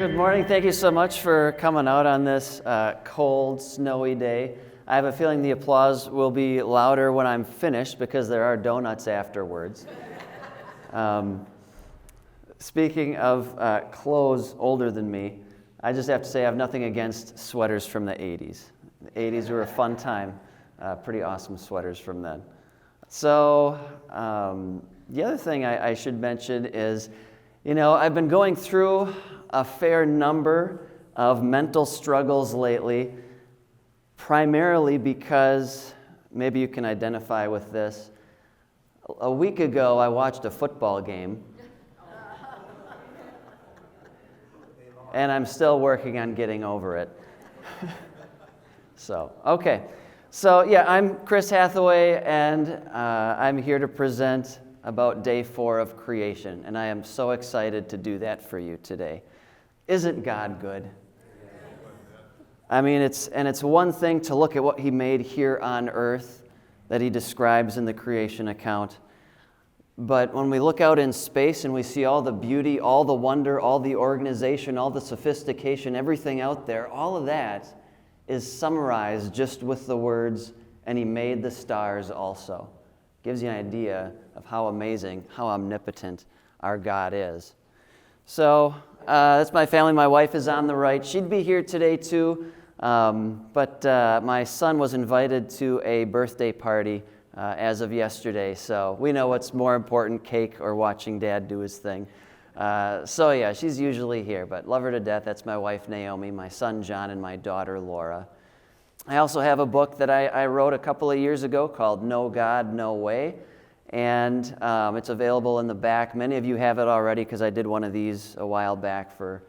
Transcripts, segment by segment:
Good morning. Thank you so much for coming out on this cold, snowy day. I have a feeling the applause will be louder when I'm finished because there are donuts afterwards. Speaking of clothes older than me, I just have to say I have nothing against sweaters from the 80s. The 80s were a fun time. Pretty awesome sweaters from then. So the other thing I should mention is, I've been going through a fair number of mental struggles lately, primarily because, maybe you can identify with this, a week ago I watched a football game, and I'm still working on getting over it. Okay. I'm Chris Hathaway, and I'm here to present about Day 4 of creation, and I am so excited to do that for you today. Isn't God good? I mean, it's one thing to look at what He made here on earth that He describes in the creation account, but when we look out in space and we see all the beauty, all the wonder, all the organization, all the sophistication, everything out there, all of that is summarized just with the words, "And He made the stars also." Gives you an idea of how amazing, how omnipotent our God is. So that's my family. My wife is on the right. She'd be here today too, but my son was invited to a birthday party as of yesterday. So we know what's more important, cake or watching Dad do his thing. She's usually here, but love her to death. That's my wife, Naomi, my son, John, and my daughter, Laura. I also have a book that I wrote a couple of years ago called No God, No Way, and it's available in the back. Many of you have it already because I did one of these a while back for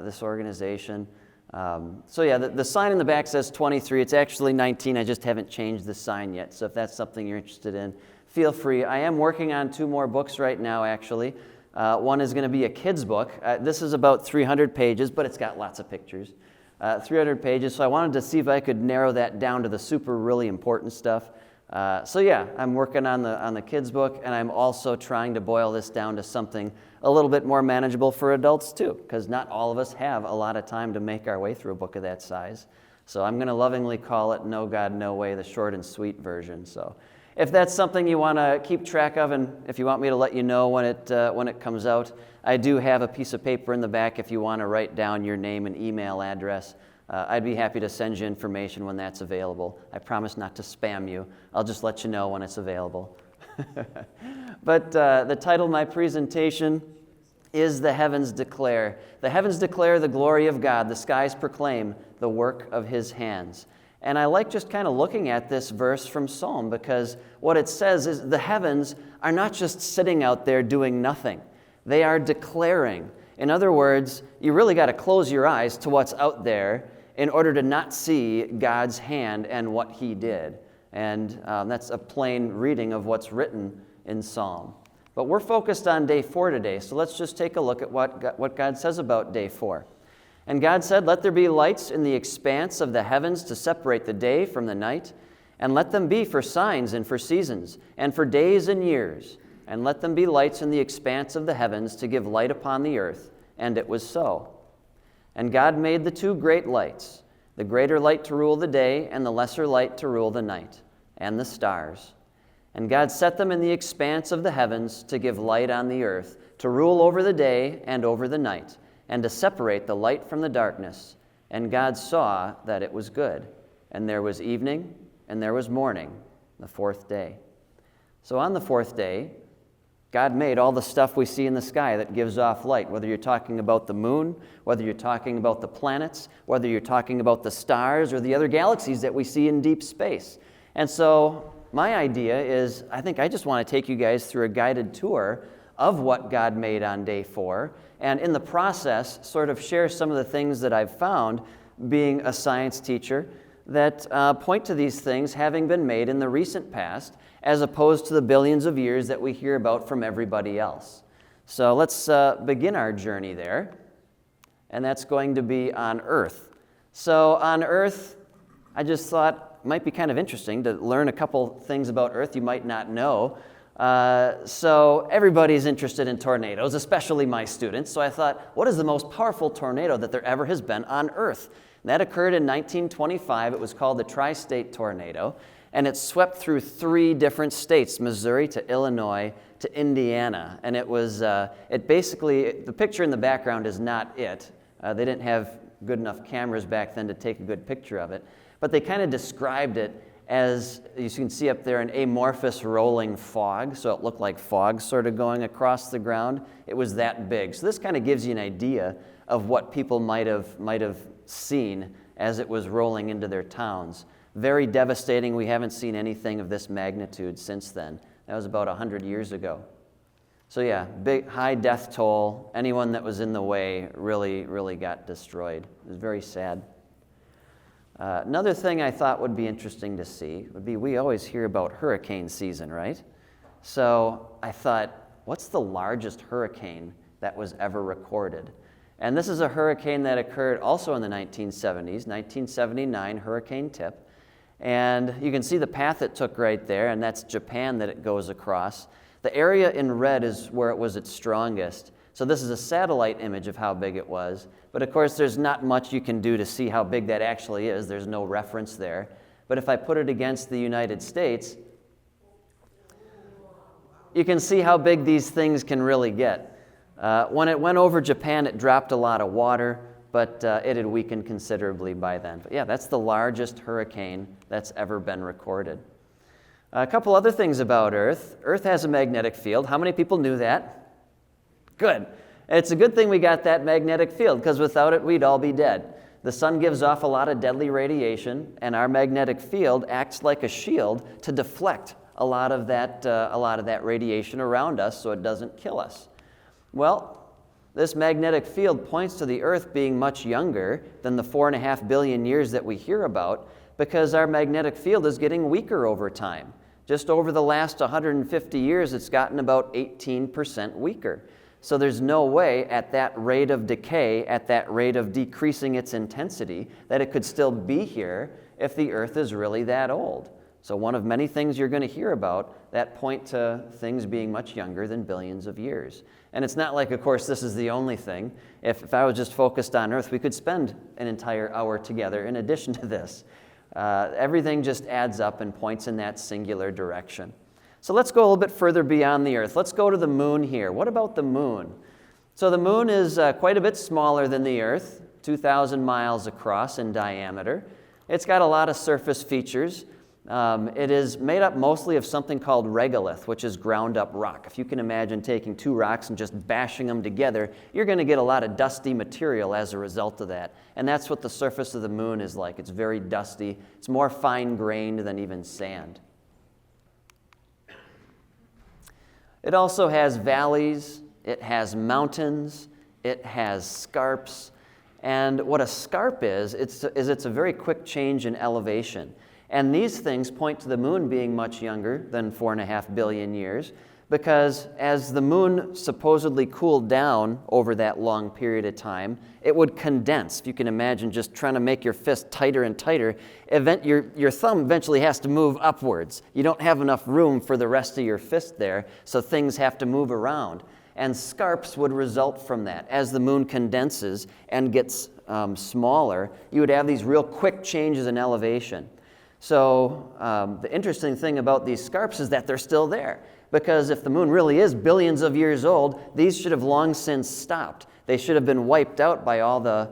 this organization. The sign in the back says 23. It's actually 19. I just haven't changed the sign yet, so if that's something you're interested in, feel free. I am working on 2 more books right now, actually. One is going to be a kid's book. This is about 300 pages, but it's got lots of pictures. 300 pages, so I wanted to see if I could narrow that down to the super really important stuff. I'm working on the kids' book, and I'm also trying to boil this down to something a little bit more manageable for adults too, because not all of us have a lot of time to make our way through a book of that size. So I'm going to lovingly call it No God, No Way, the short and sweet version. So if that's something you want to keep track of, and if you want me to let you know when it comes out, I do have a piece of paper in the back if you want to write down your name and email address. I'd be happy to send you information when that's available. I promise not to spam you. I'll just let you know when it's available. But the title of my presentation is The Heavens Declare. The heavens declare the glory of God. The skies proclaim the work of His hands. And I like just kind of looking at this verse from Psalm, because what it says is the heavens are not just sitting out there doing nothing. They are declaring. In other words, you really got to close your eyes to what's out there in order to not see God's hand and what He did. And that's a plain reading of what's written in Psalm. But we're focused on Day 4 today, so let's just take a look at what God says about Day 4. And God said, "Let there be lights in the expanse of the heavens to separate the day from the night, and let them be for signs and for seasons, and for days and years. And let them be lights in the expanse of the heavens to give light upon the earth." And it was so. And God made the 2 great lights, the greater light to rule the day, and the lesser light to rule the night, and the stars. And God set them in the expanse of the heavens to give light on the earth, to rule over the day and over the night, and to separate the light from the darkness. And God saw that it was good. And there was evening, and there was morning, the 4th day. So on the 4th day, God made all the stuff we see in the sky that gives off light, whether you're talking about the moon, whether you're talking about the planets, whether you're talking about the stars or the other galaxies that we see in deep space. And so my idea is, I just want to take you guys through a guided tour of what God made on Day 4, and in the process, sort of share some of the things that I've found being a science teacher that point to these things having been made in the recent past, as opposed to the billions of years that we hear about from everybody else. So let's begin our journey there, and that's going to be on Earth. So on Earth, I just thought it might be kind of interesting to learn a couple things about Earth you might not know. So everybody's interested in tornadoes, especially my students. So I thought, what is the most powerful tornado that there ever has been on Earth? And that occurred in 1925. It was called the Tri-State Tornado, and it swept through 3 different states, Missouri to Illinois to Indiana. And it was, it basically, the picture in the background is not it. They didn't have good enough cameras back then to take a good picture of it. But they kind of described it as, you can see up there, an amorphous rolling fog. So it looked like fog sort of going across the ground. It was that big. So this kind of gives you an idea of what people might have seen as it was rolling into their towns. Very devastating. We haven't seen anything of this magnitude since then. That was about 100 years ago. So yeah, big, high death toll. Anyone that was in the way really got destroyed. It was very sad. Another thing I thought would be interesting to see would be, we always hear about hurricane season, right? So I thought, what's the largest hurricane that was ever recorded? And this is a hurricane that occurred also in the 1970s, 1979 Hurricane Tip. And you can see the path it took right there, and that's Japan that it goes across. The area in red is where it was its strongest. So this is a satellite image of how big it was. But of course, there's not much you can do to see how big that actually is. There's no reference there. But if I put it against the United States, you can see how big these things can really get. When it went over Japan, it dropped a lot of water, but it had weakened considerably by then. But yeah, that's the largest hurricane that's ever been recorded. A couple other things about Earth. Earth has a magnetic field. How many people knew that? Good. It's a good thing we got that magnetic field, because without it, we'd all be dead. The sun gives off a lot of deadly radiation, and our magnetic field acts like a shield to deflect a lot of that radiation around us so it doesn't kill us. Well, this magnetic field points to the Earth being much younger than the 4.5 billion years that we hear about, because our magnetic field is getting weaker over time. Just over the last 150 years, it's gotten about 18% weaker. So there's no way at that rate of decay, at that rate of decreasing its intensity, that it could still be here if the Earth is really that old. So one of many things you're going to hear about that point to things being much younger than billions of years. And it's not like, of course, this is the only thing. If I was just focused on Earth, we could spend an entire hour together in addition to this. Everything just adds up and points in that singular direction. So let's go a little bit further beyond the Earth. Let's go to the moon here. What about the moon? So the moon is quite a bit smaller than the Earth, 2,000 miles across in diameter. It's got a lot of surface features. It is made up mostly of something called regolith, which is ground up rock. If you can imagine taking 2 rocks and just bashing them together, you're going to get a lot of dusty material as a result of that. And that's what the surface of the moon is like. It's very dusty. It's more fine-grained than even sand. It also has valleys, it has mountains, it has scarps. And what a scarp is it's a very quick change in elevation. And these things point to the moon being much younger than 4.5 billion years, because as the moon supposedly cooled down over that long period of time, it would condense. If you can imagine just trying to make your fist tighter and tighter, your thumb eventually has to move upwards. You don't have enough room for the rest of your fist there, so things have to move around. And scarps would result from that. As the moon condenses and gets smaller, you would have these real quick changes in elevation. So the interesting thing about these scarps is that they're still there. Because if the moon really is billions of years old, these should have long since stopped. They should have been wiped out by all the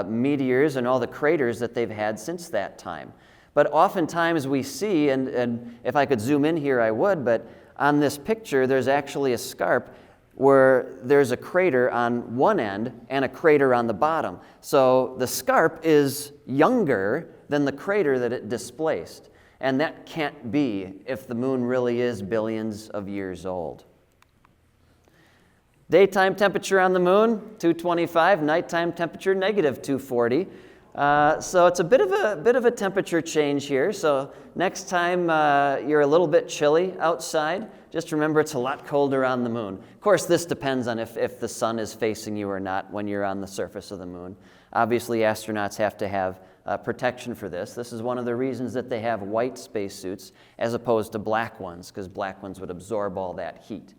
meteors and all the craters that they've had since that time. But oftentimes we see, and if I could zoom in here I would, but on this picture there's actually a scarp where there's a crater on one end and a crater on the bottom. So the scarp is younger than the crater that it displaced. And that can't be if the moon really is billions of years old. Daytime temperature on the moon, 225. Nighttime temperature, negative 240. So it's a bit of a temperature change here. So next time you're a little bit chilly outside, just remember it's a lot colder on the moon. Of course, this depends on if the sun is facing you or not when you're on the surface of the moon. Obviously, astronauts have to have protection for this. This is one of the reasons that they have white spacesuits as opposed to black ones, because black ones would absorb all that heat.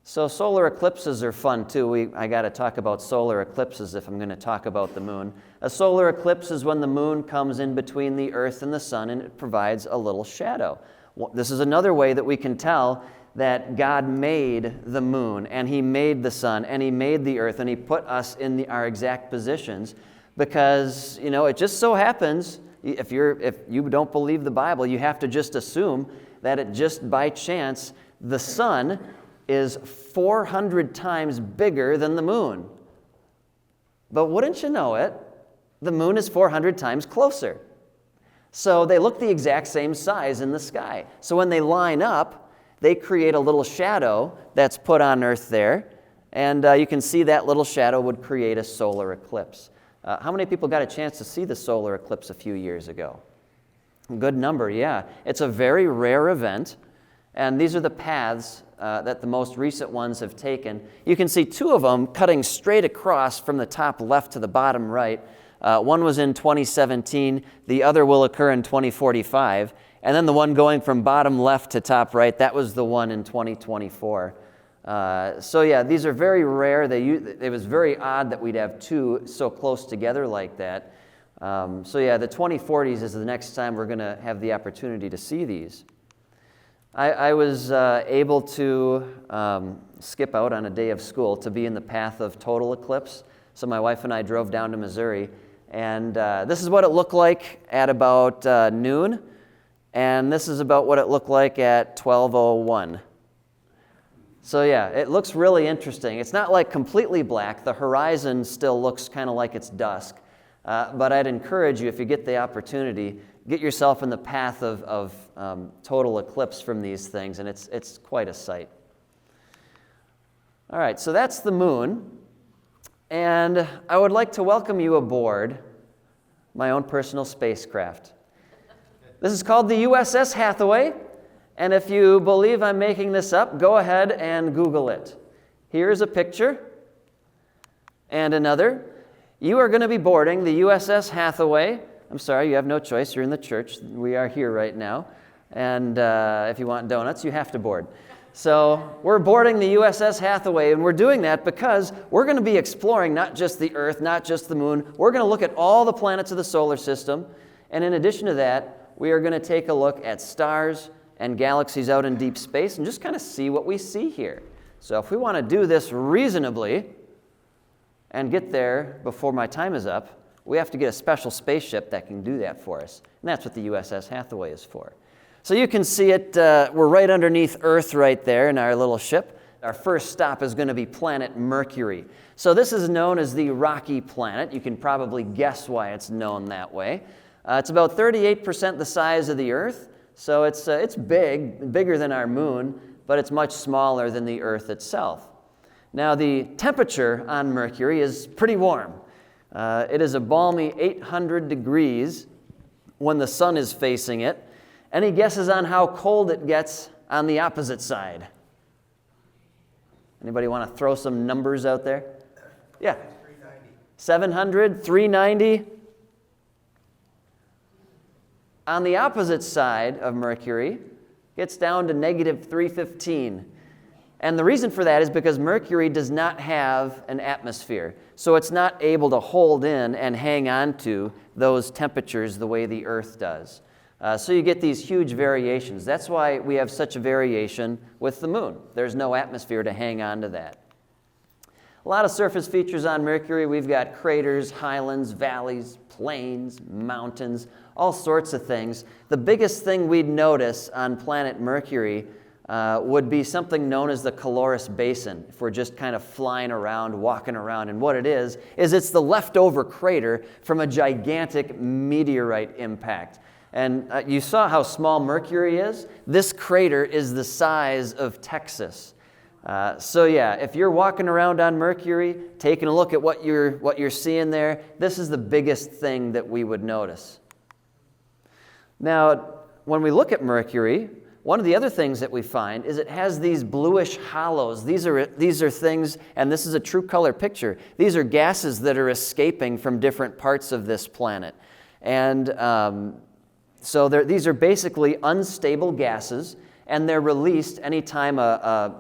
So solar eclipses are fun too. I got to talk about solar eclipses if I'm going to talk about the moon. A solar eclipse is when the moon comes in between the Earth and the sun and it provides a little shadow. This is another way that we can tell that God made the moon and He made the sun and He made the Earth and He put us in our exact positions, because it just so happens, if you don't believe the Bible, you have to just assume that it just by chance the sun is 400 times bigger than the moon. But wouldn't you know it, the moon is 400 times closer. So they look the exact same size in the sky. So when they line up, they create a little shadow that's put on Earth there, and you can see that little shadow would create a solar eclipse. How many people got a chance to see the solar eclipse a few years ago? A good number, yeah. It's a very rare event, and these are the paths that the most recent ones have taken. You can see two of them cutting straight across from the top left to the bottom right. One was in 2017, the other will occur in 2045, and then the one going from bottom left to top right, that was the one in 2024. So yeah, these are very rare. It was very odd that we'd have two so close together like that. So yeah, the 2040s is the next time we're going to have the opportunity to see these. I was able to skip out on a day of school to be in the path of total eclipse. So my wife and I drove down to Missouri, and this is what it looked like at about noon, and this is about what it looked like at 12:01. So yeah, it looks really interesting. It's not like completely black. The horizon still looks kind of like it's dusk. But I'd encourage you, if you get the opportunity, get yourself in the path of total eclipse from these things, and it's quite a sight. All right, so that's the moon. And I would like to welcome you aboard my own personal spacecraft. This is called the USS Hathaway. And if you believe I'm making this up, go ahead and Google it. Here's a picture and another. You are going to be boarding the USS Hathaway. I'm sorry, you have no choice. You're in the church. We are here right now. And if you want donuts, you have to board. So we're boarding the USS Hathaway, and we're doing that because we're going to be exploring not just the Earth, not just the moon. We're going to look at all the planets of the solar system. And in addition to that, we are going to take a look at stars and galaxies out in deep space and just kind of see what we see here. So if we want to do this reasonably and get there before my time is up, we have to get a special spaceship that can do that for us. And that's what the USS Hathaway is for. So you can see it, we're right underneath Earth right there in our little ship. Our first stop is going to be planet Mercury. So this is known as the rocky planet. You can probably guess why it's known that way. It's about 38% the size of the Earth. So it's bigger than our moon, but it's much smaller than the Earth itself. Now the temperature on Mercury is pretty warm. It is a balmy 800 degrees when the sun is facing it. Any guesses on how cold it gets on the opposite side? Anybody want to throw some numbers out there? Yeah. 390. 700, 390. On the opposite side of Mercury, gets down to negative 315. And the reason for that is because Mercury does not have an atmosphere. So it's not able to hold in and hang on to those temperatures the way the Earth does. So you get these huge variations. That's why we have such a variation with the moon. There's no atmosphere to hang on to that. A lot of surface features on Mercury. We've got craters, highlands, valleys, plains, mountains, all sorts of things. The biggest thing we'd notice on planet Mercury would be something known as the Caloris Basin, if we're just kind of flying around, walking around. And what it is it's the leftover crater from a gigantic meteorite impact. And you saw how small Mercury is? This crater is the size of Texas. So yeah, if you're walking around on Mercury, taking a look at what you're seeing there, this is the biggest thing that we would notice. Now, when we look at Mercury, one of the other things that we find is it has these bluish hollows. These are things, and this is a true color picture. These are gases that are escaping from different parts of this planet. And so these are basically unstable gases, and they're released anytime a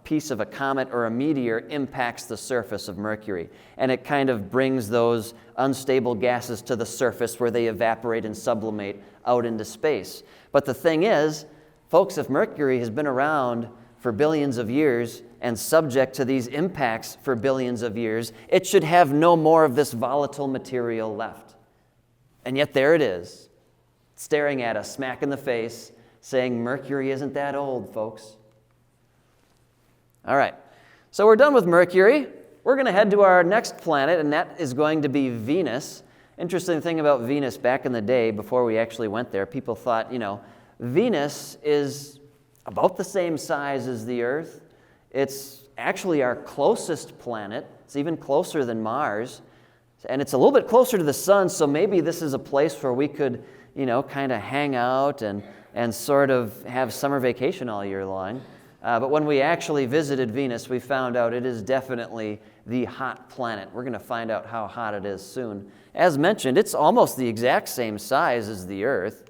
piece of a comet or a meteor impacts the surface of Mercury. And it kind of brings those unstable gases to the surface where they evaporate and sublimate out into space. But the thing is, folks, if Mercury has been around for billions of years and subject to these impacts for billions of years, it should have no more of this volatile material left. And yet there it is, staring at us, smack in the face, saying Mercury isn't that old, folks. All right, so we're done with Mercury. We're going to head to our next planet, and that is going to be Venus. Interesting thing about Venus, back in the day, before we actually went there, people thought, Venus is about the same size as the Earth. It's actually our closest planet. It's even closer than Mars. And it's a little bit closer to the sun, so maybe this is a place where we could, kind of hang out and sort of have summer vacation all year long. But when we actually visited Venus, we found out it is definitely the hot planet. We're going to find out how hot it is soon. As mentioned, it's almost the exact same size as the Earth.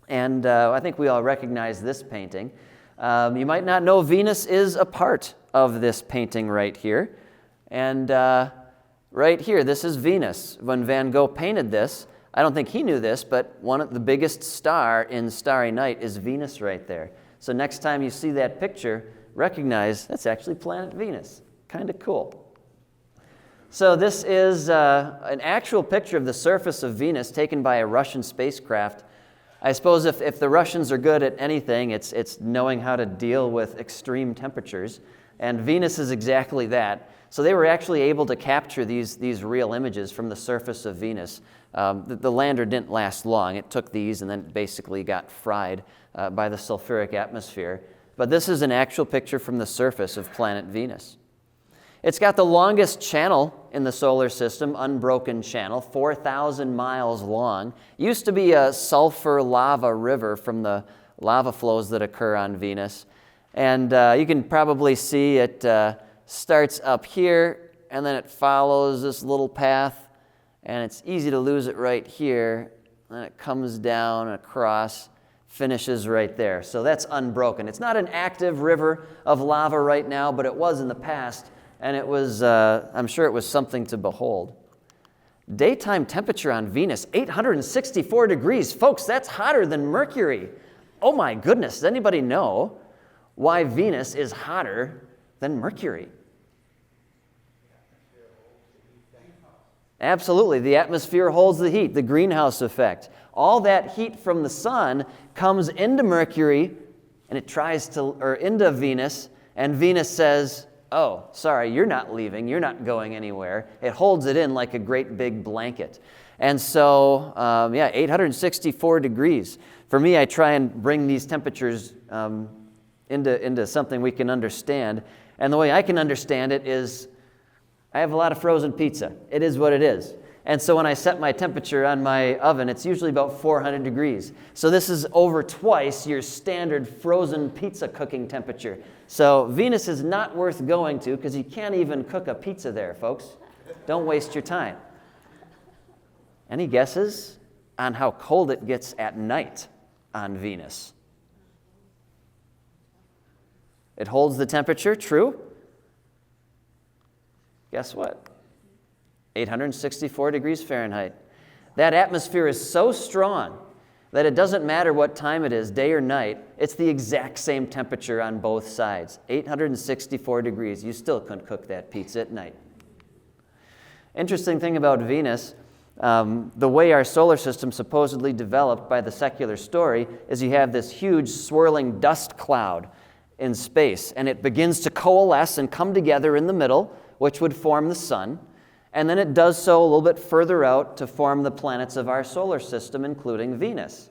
And I think we all recognize this painting. You might not know Venus is a part of this painting right here. And right here, this is Venus. When Van Gogh painted this, I don't think he knew this, but the biggest star in Starry Night is Venus right there. So next time you see that picture, recognize that's actually planet Venus. Kind of cool. So this is an actual picture of the surface of Venus taken by a Russian spacecraft. I suppose if the Russians are good at anything, it's knowing how to deal with extreme temperatures. And Venus is exactly that. So they were actually able to capture these real images from the surface of Venus. The lander didn't last long. It took these and then basically got fried by the sulfuric atmosphere. But this is an actual picture from the surface of planet Venus. It's got the longest channel in the solar system, unbroken channel, 4,000 miles long. Used to be a sulfur lava river from the lava flows that occur on Venus. And you can probably see it starts up here, and then it follows this little path, and it's easy to lose it right here. And it comes down across, finishes right there. So that's unbroken. It's not an active river of lava right now, but it was in the past, and it was, I'm sure it was something to behold. Daytime temperature on Venus, 864 degrees. Folks, that's hotter than Mercury. Oh my goodness, does anybody know why Venus is hotter than Mercury? Absolutely, the atmosphere holds the heat, the greenhouse effect. All that heat from the sun comes into Mercury, and it into Venus, and Venus says, oh, sorry, you're not leaving, you're not going anywhere. It holds it in like a great big blanket. And so, 864 degrees. For me, I try and bring these temperatures into something we can understand. And the way I can understand it is I have a lot of frozen pizza. It is what it is. And so when I set my temperature on my oven, it's usually about 400 degrees. So this is over twice your standard frozen pizza cooking temperature. So Venus is not worth going to because you can't even cook a pizza there, folks. Don't waste your time. Any guesses on how cold it gets at night on Venus? It holds the temperature, true? Guess what? 864 degrees Fahrenheit. That atmosphere is so strong that it doesn't matter what time it is, day or night, it's the exact same temperature on both sides. 864 degrees. You still couldn't cook that pizza at night. Interesting thing about Venus, the way our solar system supposedly developed by the secular story is you have this huge swirling dust cloud in space, and it begins to coalesce and come together in the middle, which would form the sun. And then it does so a little bit further out to form the planets of our solar system, including Venus.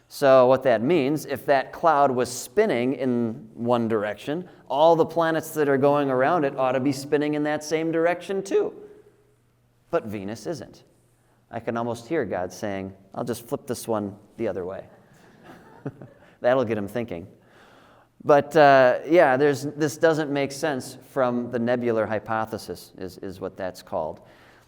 So what that means, if that cloud was spinning in one direction, all the planets that are going around it ought to be spinning in that same direction too. But Venus isn't. I can almost hear God saying, I'll just flip this one the other way. That'll get them thinking. But this doesn't make sense from the nebular hypothesis, is what that's called.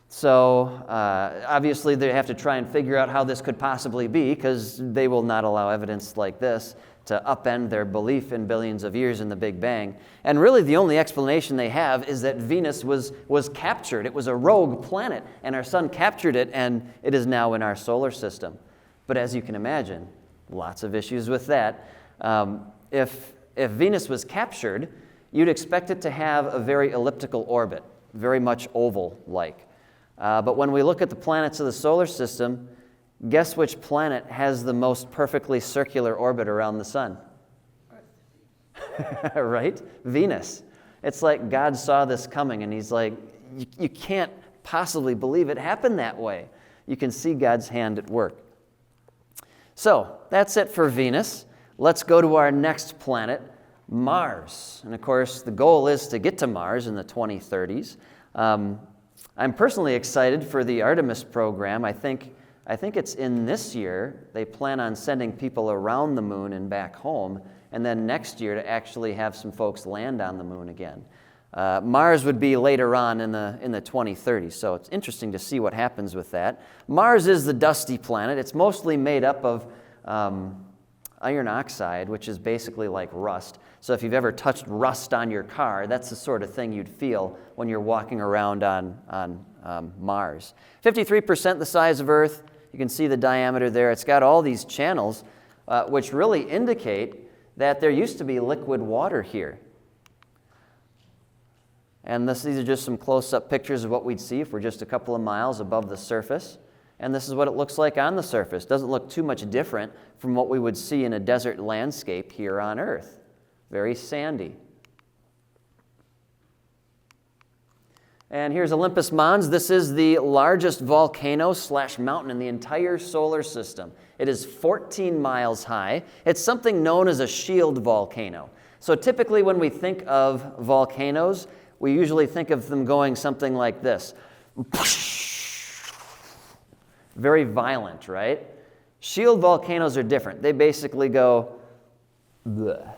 So obviously they have to try and figure out how this could possibly be, because they will not allow evidence like this to upend their belief in billions of years in the Big Bang. And really the only explanation they have is that Venus was captured. It was a rogue planet, and our sun captured it, and it is now in our solar system. But as you can imagine, lots of issues with that. If Venus was captured, you'd expect it to have a very elliptical orbit, very much oval-like. But when we look at the planets of the solar system, guess which planet has the most perfectly circular orbit around the sun? Right? Venus. It's like God saw this coming, and he's like, you can't possibly believe it happened that way. You can see God's hand at work. So that's it for Venus. Let's go to our next planet, Mars. And of course, the goal is to get to Mars in the 2030s. I'm personally excited for the Artemis program. I think it's in this year. They plan on sending people around the moon and back home, and then next year to actually have some folks land on the moon again. Mars would be later on in the 2030s, so it's interesting to see what happens with that. Mars is the dusty planet. It's mostly made up of iron oxide, which is basically like rust. So if you've ever touched rust on your car, that's the sort of thing you'd feel when you're walking around on Mars. 53% the size of Earth. You can see the diameter there. It's got all these channels, which really indicate that there used to be liquid water here. And these are just some close-up pictures of what we'd see if we're just a couple of miles above the surface. And this is what it looks like on the surface. Doesn't look too much different from what we would see in a desert landscape here on Earth. Very sandy. And here's Olympus Mons. This is the largest volcano/mountain in the entire solar system. It is 14 miles high. It's something known as a shield volcano. So typically when we think of volcanoes, we usually think of them going something like this. Very violent, right? Shield volcanoes are different. They basically go, bleh.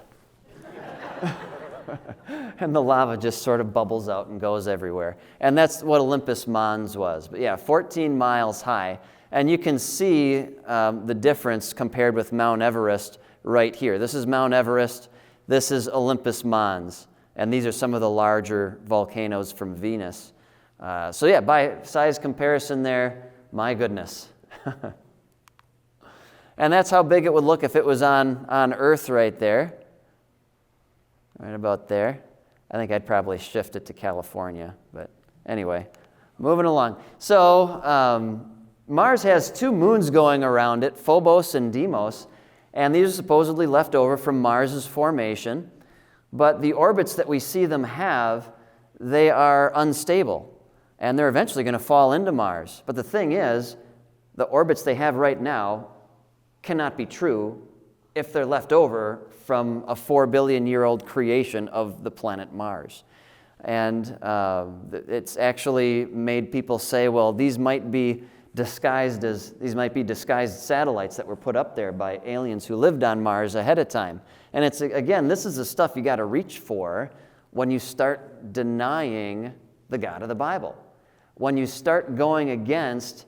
And the lava just sort of bubbles out and goes everywhere. And that's what Olympus Mons was. But yeah, 14 miles high. And you can see the difference compared with Mount Everest right here. This is Mount Everest. This is Olympus Mons. And these are some of the larger volcanoes from Venus. So yeah, by size comparison there, my goodness. And that's how big it would look if it was on Earth right there. Right about there. I think I'd probably shift it to California. But anyway, moving along. So Mars has 2 moons going around it, Phobos and Deimos. And these are supposedly left over from Mars's formation. But the orbits that we see them have, they are unstable. And they're eventually going to fall into Mars. But the thing is, the orbits they have right now cannot be true if they're left over from a 4 billion-year-old creation of the planet Mars. And it's actually made people say, well, these might be disguised satellites that were put up there by aliens who lived on Mars ahead of time. And it's, again, this is the stuff you got to reach for when you start denying the God of the Bible. When you start going against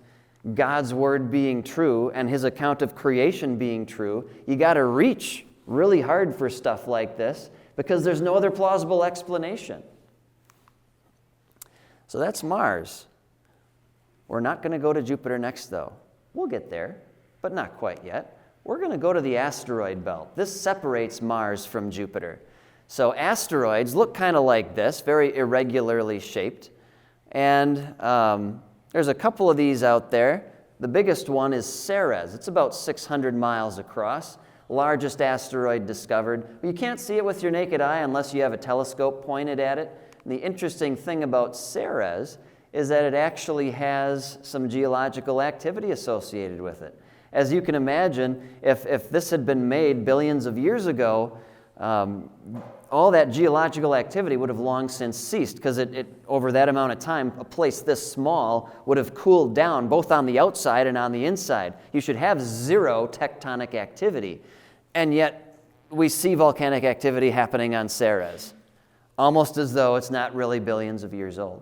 God's word being true and his account of creation being true, you got to reach really hard for stuff like this because there's no other plausible explanation. So that's Mars. We're not going to go to Jupiter next, though. We'll get there, but not quite yet. We're going to go to the asteroid belt. This separates Mars from Jupiter. So asteroids look kind of like this, very irregularly shaped. And there's a couple of these out there. The biggest one is Ceres. It's about 600 miles across, largest asteroid discovered. You can't see it with your naked eye unless you have a telescope pointed at it. And the interesting thing about Ceres is that it actually has some geological activity associated with it. As you can imagine, if this had been made billions of years ago, all that geological activity would have long since ceased because it over that amount of time, a place this small would have cooled down both on the outside and on the inside. You should have 0 tectonic activity. and yet we see volcanic activity happening on Ceres, almost as though it's not really billions of years old.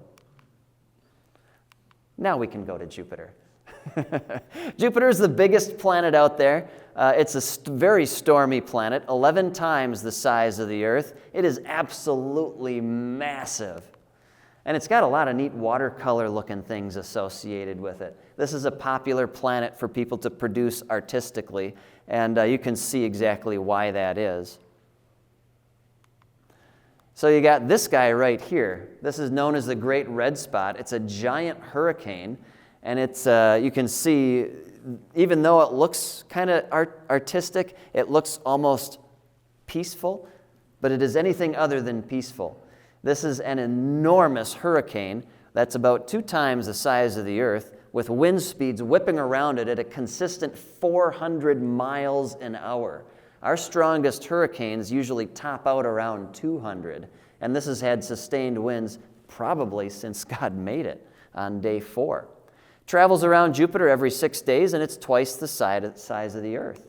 Now we can go to Jupiter. Jupiter is the biggest planet out there. It's a very stormy planet, 11 times the size of the Earth. It is absolutely massive. And it's got a lot of neat watercolor-looking things associated with it. This is a popular planet for people to produce artistically, and you can see exactly why that is. So you got this guy right here. This is known as the Great Red Spot. It's a giant hurricane, and it's you can see, even though it looks kind of artistic, it looks almost peaceful, but it is anything other than peaceful. This is an enormous hurricane that's about 2 times the size of the Earth, with wind speeds whipping around it at a consistent 400 miles an hour. Our strongest hurricanes usually top out around 200, and this has had sustained winds probably since God made it on day 4. Travels around Jupiter every 6 days, and it's twice the size of the Earth.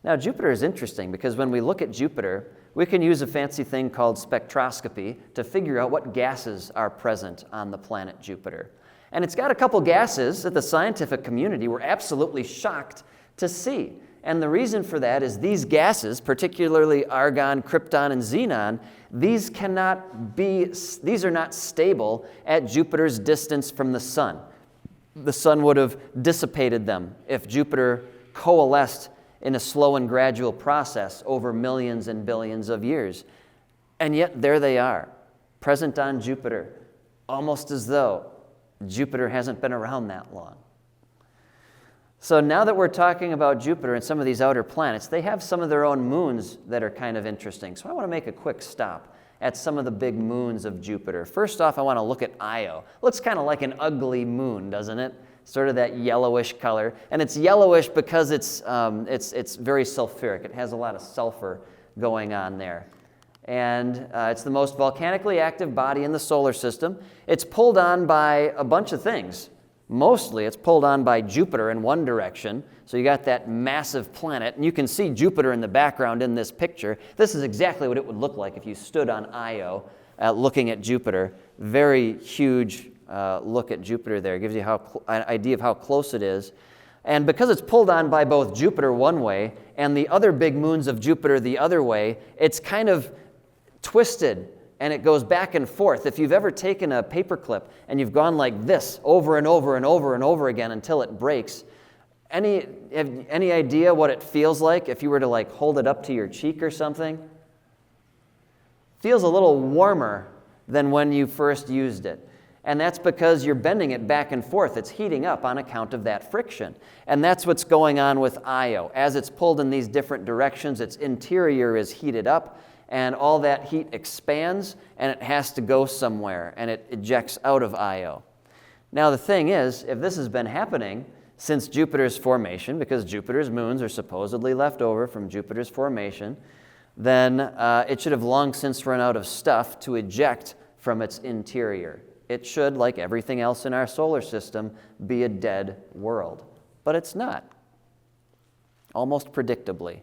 Now, Jupiter is interesting because when we look at Jupiter, we can use a fancy thing called spectroscopy to figure out what gases are present on the planet Jupiter. And it's got a couple gases that the scientific community were absolutely shocked to see. And the reason for that is these gases, particularly argon, krypton, and xenon, these are not stable at Jupiter's distance from the sun. The sun would have dissipated them if Jupiter coalesced in a slow and gradual process over millions and billions of years. And yet there they are, present on Jupiter, almost as though Jupiter hasn't been around that long. So now that we're talking about Jupiter and some of these outer planets, they have some of their own moons that are kind of interesting. So I want to make a quick stop at some of the big moons of Jupiter. First off, I want to look at Io. Looks kind of like an ugly moon, doesn't it? Sort of that yellowish color. And it's yellowish because it's very sulfuric. It has a lot of sulfur going on there. And it's the most volcanically active body in the solar system. It's pulled on by a bunch of things. Mostly it's pulled on by Jupiter in one direction. So you got that massive planet, and you can see Jupiter in the background in this picture. This is exactly what it would look like if you stood on Io looking at Jupiter. Very huge look at Jupiter there. It gives you an idea of how close it is. And because it's pulled on by both Jupiter one way and the other big moons of Jupiter the other way, it's kind of twisted and it goes back and forth. If you've ever taken a paper clip and you've gone like this over and over and over and over again until it breaks, any idea what it feels like if you were to like hold it up to your cheek or something? Feels a little warmer than when you first used it. And that's because you're bending it back and forth. It's heating up on account of that friction. And that's what's going on with Io. As it's pulled in these different directions, its interior is heated up, and all that heat expands, and it has to go somewhere, and it ejects out of Io. Now the thing is, if this has been happening since Jupiter's formation, because Jupiter's moons are supposedly left over from Jupiter's formation, then it should have long since run out of stuff to eject from its interior. It should, like everything else in our solar system, be a dead world. But it's not, almost predictably.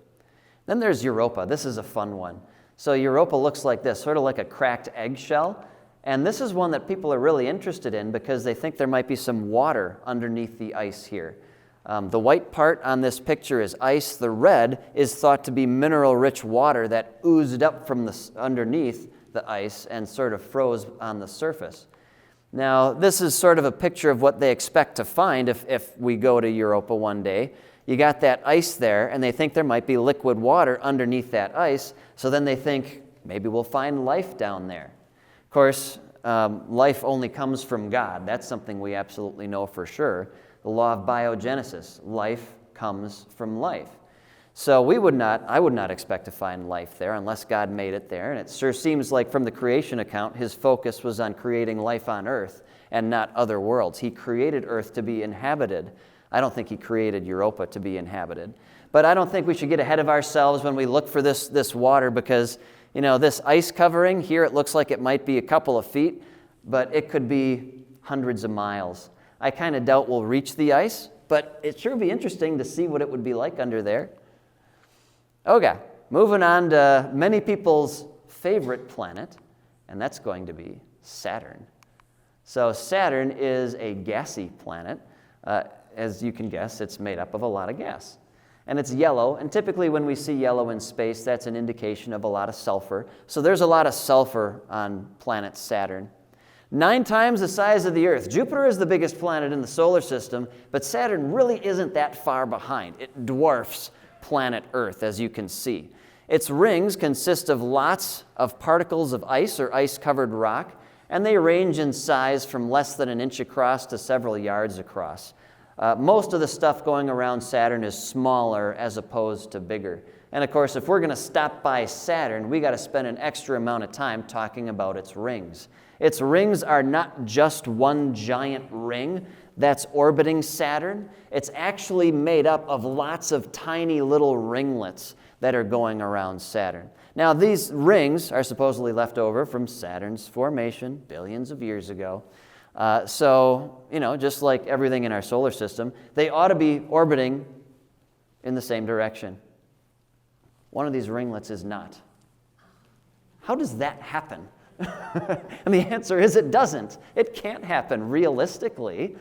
Then there's Europa. This is a fun one. So Europa looks like this, sort of like a cracked eggshell. And this is one that people are really interested in because they think there might be some water underneath the ice here. The white part on this picture is ice. The red is thought to be mineral-rich water that oozed up from underneath the ice and sort of froze on the surface. Now, this is sort of a picture of what they expect to find if we go to Europa one day. You got that ice there, and they think there might be liquid water underneath that ice, so then they think maybe we'll find life down there. Of course, life only comes from God. That's something we absolutely know for sure. The law of biogenesis, life comes from life. So I would not expect to find life there unless God made it there, and it sure seems like from the creation account, his focus was on creating life on earth and not other worlds. He created earth to be inhabited. I don't think he created Europa to be inhabited. But I don't think we should get ahead of ourselves when we look for this water because, this ice covering, here it looks like it might be a couple of feet, but it could be hundreds of miles. I kind of doubt we'll reach the ice, but it sure would be interesting to see what it would be like under there. Okay, moving on to many people's favorite planet, and that's going to be Saturn. So Saturn is a gassy planet. As you can guess, it's made up of a lot of gas. And it's yellow, and typically when we see yellow in space, that's an indication of a lot of sulfur. So there's a lot of sulfur on planet Saturn. 9 times the size of the Earth. Jupiter is the biggest planet in the solar system, but Saturn really isn't that far behind. It dwarfs planet Earth, as you can see. Its rings consist of lots of particles of ice or ice-covered rock, and they range in size from less than an inch across to several yards across. Most of the stuff going around Saturn is smaller as opposed to bigger. And of course, if we're going to stop by Saturn, we got to spend an extra amount of time talking about its rings. Its rings are not just one giant ring that's orbiting Saturn. It's actually made up of lots of tiny little ringlets that are going around Saturn. Now, these rings are supposedly left over from Saturn's formation billions of years ago. So, just like everything in our solar system, they ought to be orbiting in the same direction. One of these ringlets is not. How does that happen? And the answer is it doesn't. It can't happen realistically.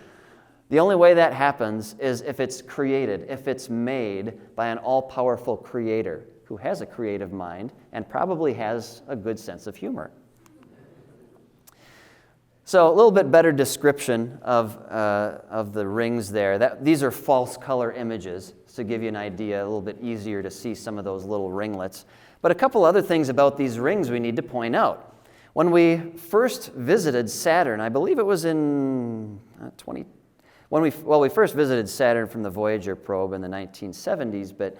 The only way that happens is if it's created, if it's made by an all-powerful creator who has a creative mind and probably has a good sense of humor. So a little bit better description of the rings there. These are false color images to give you an idea, a little bit easier to see some of those little ringlets. But a couple other things about these rings we need to point out. When we first visited Saturn, I believe it was in when we first visited Saturn from the Voyager probe in the 1970s, but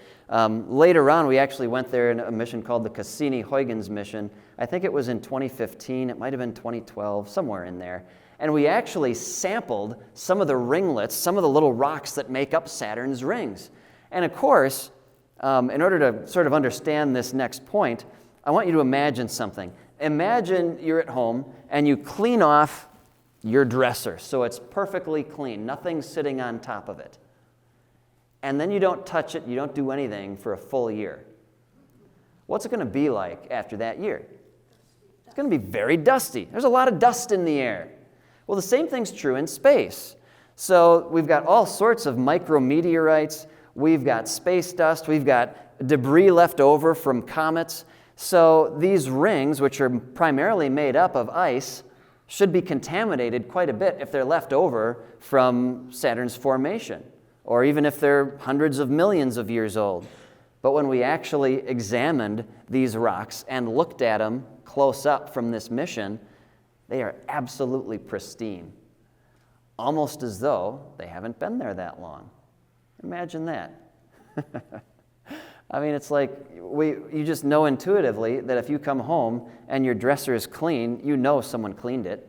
later on we actually went there in a mission called the Cassini-Huygens mission. I think it was in 2015, it might have been 2012, somewhere in there. And we actually sampled some of the ringlets, some of the little rocks that make up Saturn's rings. And of course, in order to sort of understand this next point, I want you to imagine something. Imagine you're at home and you clean off your dresser so it's perfectly clean, nothing's sitting on top of it. And then you don't touch it, you don't do anything for a full year. What's it going to be like after that year? It's going to be very dusty. There's a lot of dust in the air. Well, the same thing's true in space. So we've got all sorts of micrometeorites, we've got space dust, we've got debris left over from comets. So these rings, which are primarily made up of ice, should be contaminated quite a bit if they're left over from Saturn's formation, or even if they're hundreds of millions of years old. But when we actually examined these rocks and looked at them close up from this mission, they are absolutely pristine, almost as though they haven't been there that long. Imagine that. I mean, it's like you just know intuitively that if you come home and your dresser is clean, you know someone cleaned it.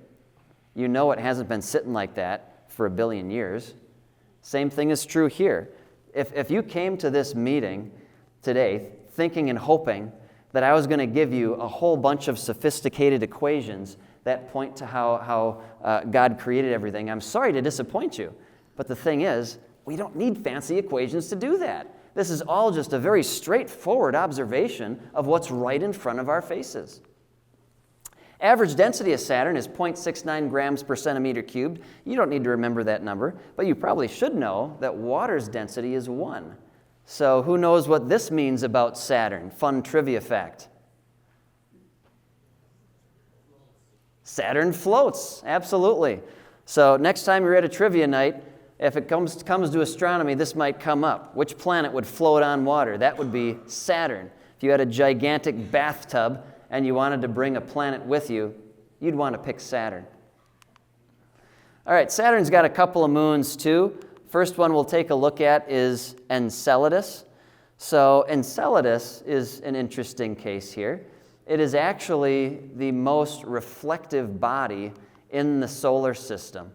You know it hasn't been sitting like that for 1 billion years. Same thing is true here. If you came to this meeting today thinking and hoping that I was going to give you a whole bunch of sophisticated equations that point to how God created everything, I'm sorry to disappoint you. But the thing is, we don't need fancy equations to do that. This is all just a very straightforward observation of what's right in front of our faces. Average density of Saturn is 0.69 grams per centimeter cubed. You don't need to remember that number, but you probably should know that water's density is 1. So who knows what this means about Saturn? Fun trivia fact. Saturn floats, absolutely. So next time you're at a trivia night, if it comes to astronomy, this might come up. Which planet would float on water? That would be Saturn. If you had a gigantic bathtub and you wanted to bring a planet with you, you'd want to pick Saturn. All right, Saturn's got a couple of moons too. First one we'll take a look at is Enceladus. So Enceladus is an interesting case here. It is actually the most reflective body in the solar system.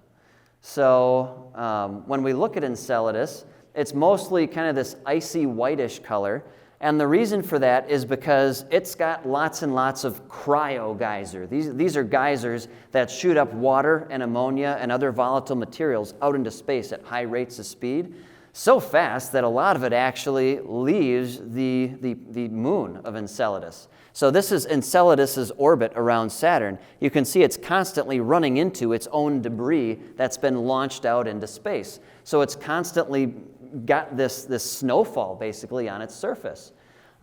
So when we look at Enceladus, it's mostly kind of this icy whitish color. And the reason for that is because it's got lots and lots of cryo-geysers. These are geysers that shoot up water and ammonia and other volatile materials out into space at high rates of speed. so fast that a lot of it actually leaves the moon of Enceladus. So this is Enceladus's orbit around Saturn. You can see it's constantly running into its own debris that's been launched out into space. So it's constantly got this snowfall basically on its surface.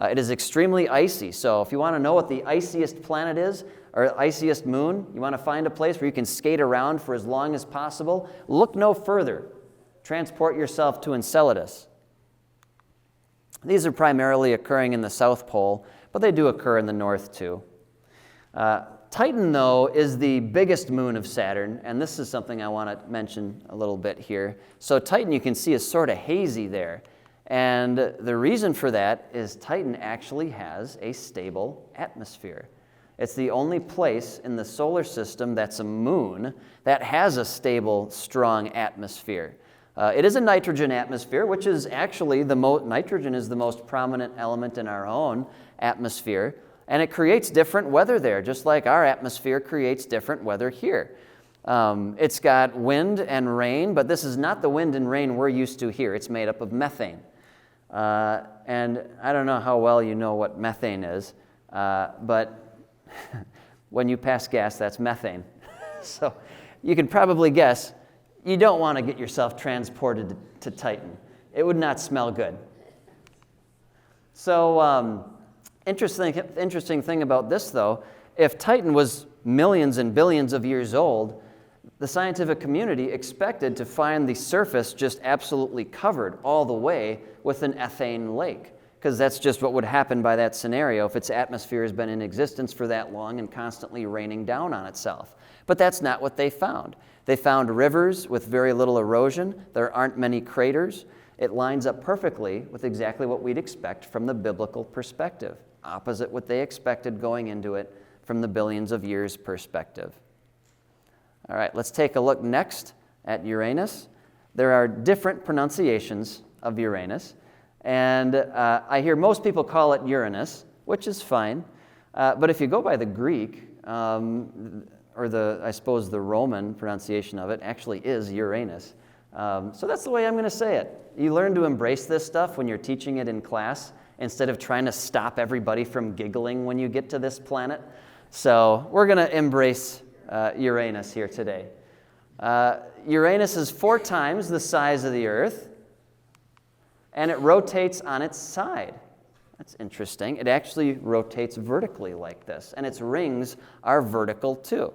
It is extremely icy. So if you want to know what the iciest planet is, or iciest moon, you want to find a place where you can skate around for as long as possible, look no further. Transport yourself to Enceladus. These are primarily occurring in the South Pole, but they do occur in the North too. Titan, though, is the biggest moon of Saturn, and this is something I want to mention a little bit here. So Titan, you can see, is sort of hazy there. And the reason for that is Titan actually has a stable atmosphere. It's the only place in the solar system that's a moon that has a stable, strong atmosphere. It is a nitrogen atmosphere, which is actually nitrogen is the most prominent element in our own atmosphere, and it creates different weather there, just like our atmosphere creates different weather here. It's got wind and rain, but this is not the wind and rain we're used to here. It's made up of methane. And I don't know how well you know what methane is, but when you pass gas, that's methane. So you can probably guess you don't want to get yourself transported to Titan. It would not smell good. So interesting thing about this, though, if Titan was millions and billions of years old, the scientific community expected to find the surface just absolutely covered all the way with an ethane lake, because that's just what would happen by that scenario if its atmosphere has been in existence for that long and constantly raining down on itself. But that's not what they found. They found rivers with very little erosion. There aren't many craters. It lines up perfectly with exactly what we'd expect from the biblical perspective, opposite what they expected going into it from the billions of years perspective. All right, let's take a look next at Uranus. There are different pronunciations of Uranus, and I hear most people call it Uranus, which is fine, but if you go by the Greek, or I suppose the Roman pronunciation of it actually is Uranus. So that's the way I'm going to say it. You learn to embrace this stuff when you're teaching it in class instead of trying to stop everybody from giggling when you get to this planet. So we're going to embrace Uranus here today. Uranus is 4 times the size of the Earth, and it rotates on its side. That's interesting. It actually rotates vertically like this, and its rings are vertical too.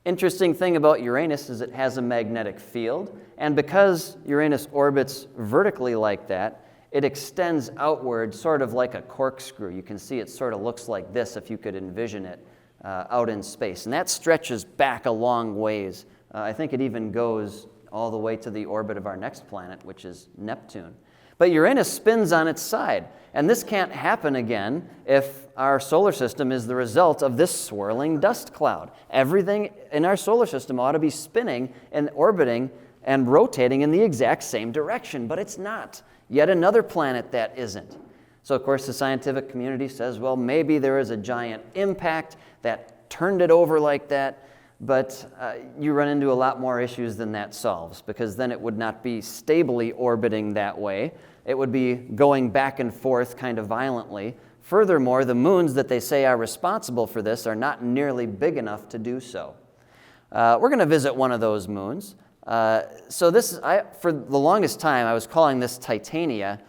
Interesting thing about Uranus is it has a magnetic field, and because Uranus orbits vertically like that, it extends outward sort of like a corkscrew. You can see it sort of looks like this if you could envision it out in space, and that stretches back a long ways. I think it even goes all the way to the orbit of our next planet, which is Neptune. But Uranus spins on its side, and this can't happen again if our solar system is the result of this swirling dust cloud. Everything in our solar system ought to be spinning and orbiting and rotating in the exact same direction, but it's not. Yet another planet that isn't. So, of course, the scientific community says, well, maybe there is a giant impact that turned it over like that, but you run into a lot more issues than that solves, because then it would not be stably orbiting that way. It would be going back and forth kind of violently. Furthermore, the moons that they say are responsible for this are not nearly big enough to do so. We're going to visit one of those moons. So this, for the longest time, I was calling this Titania,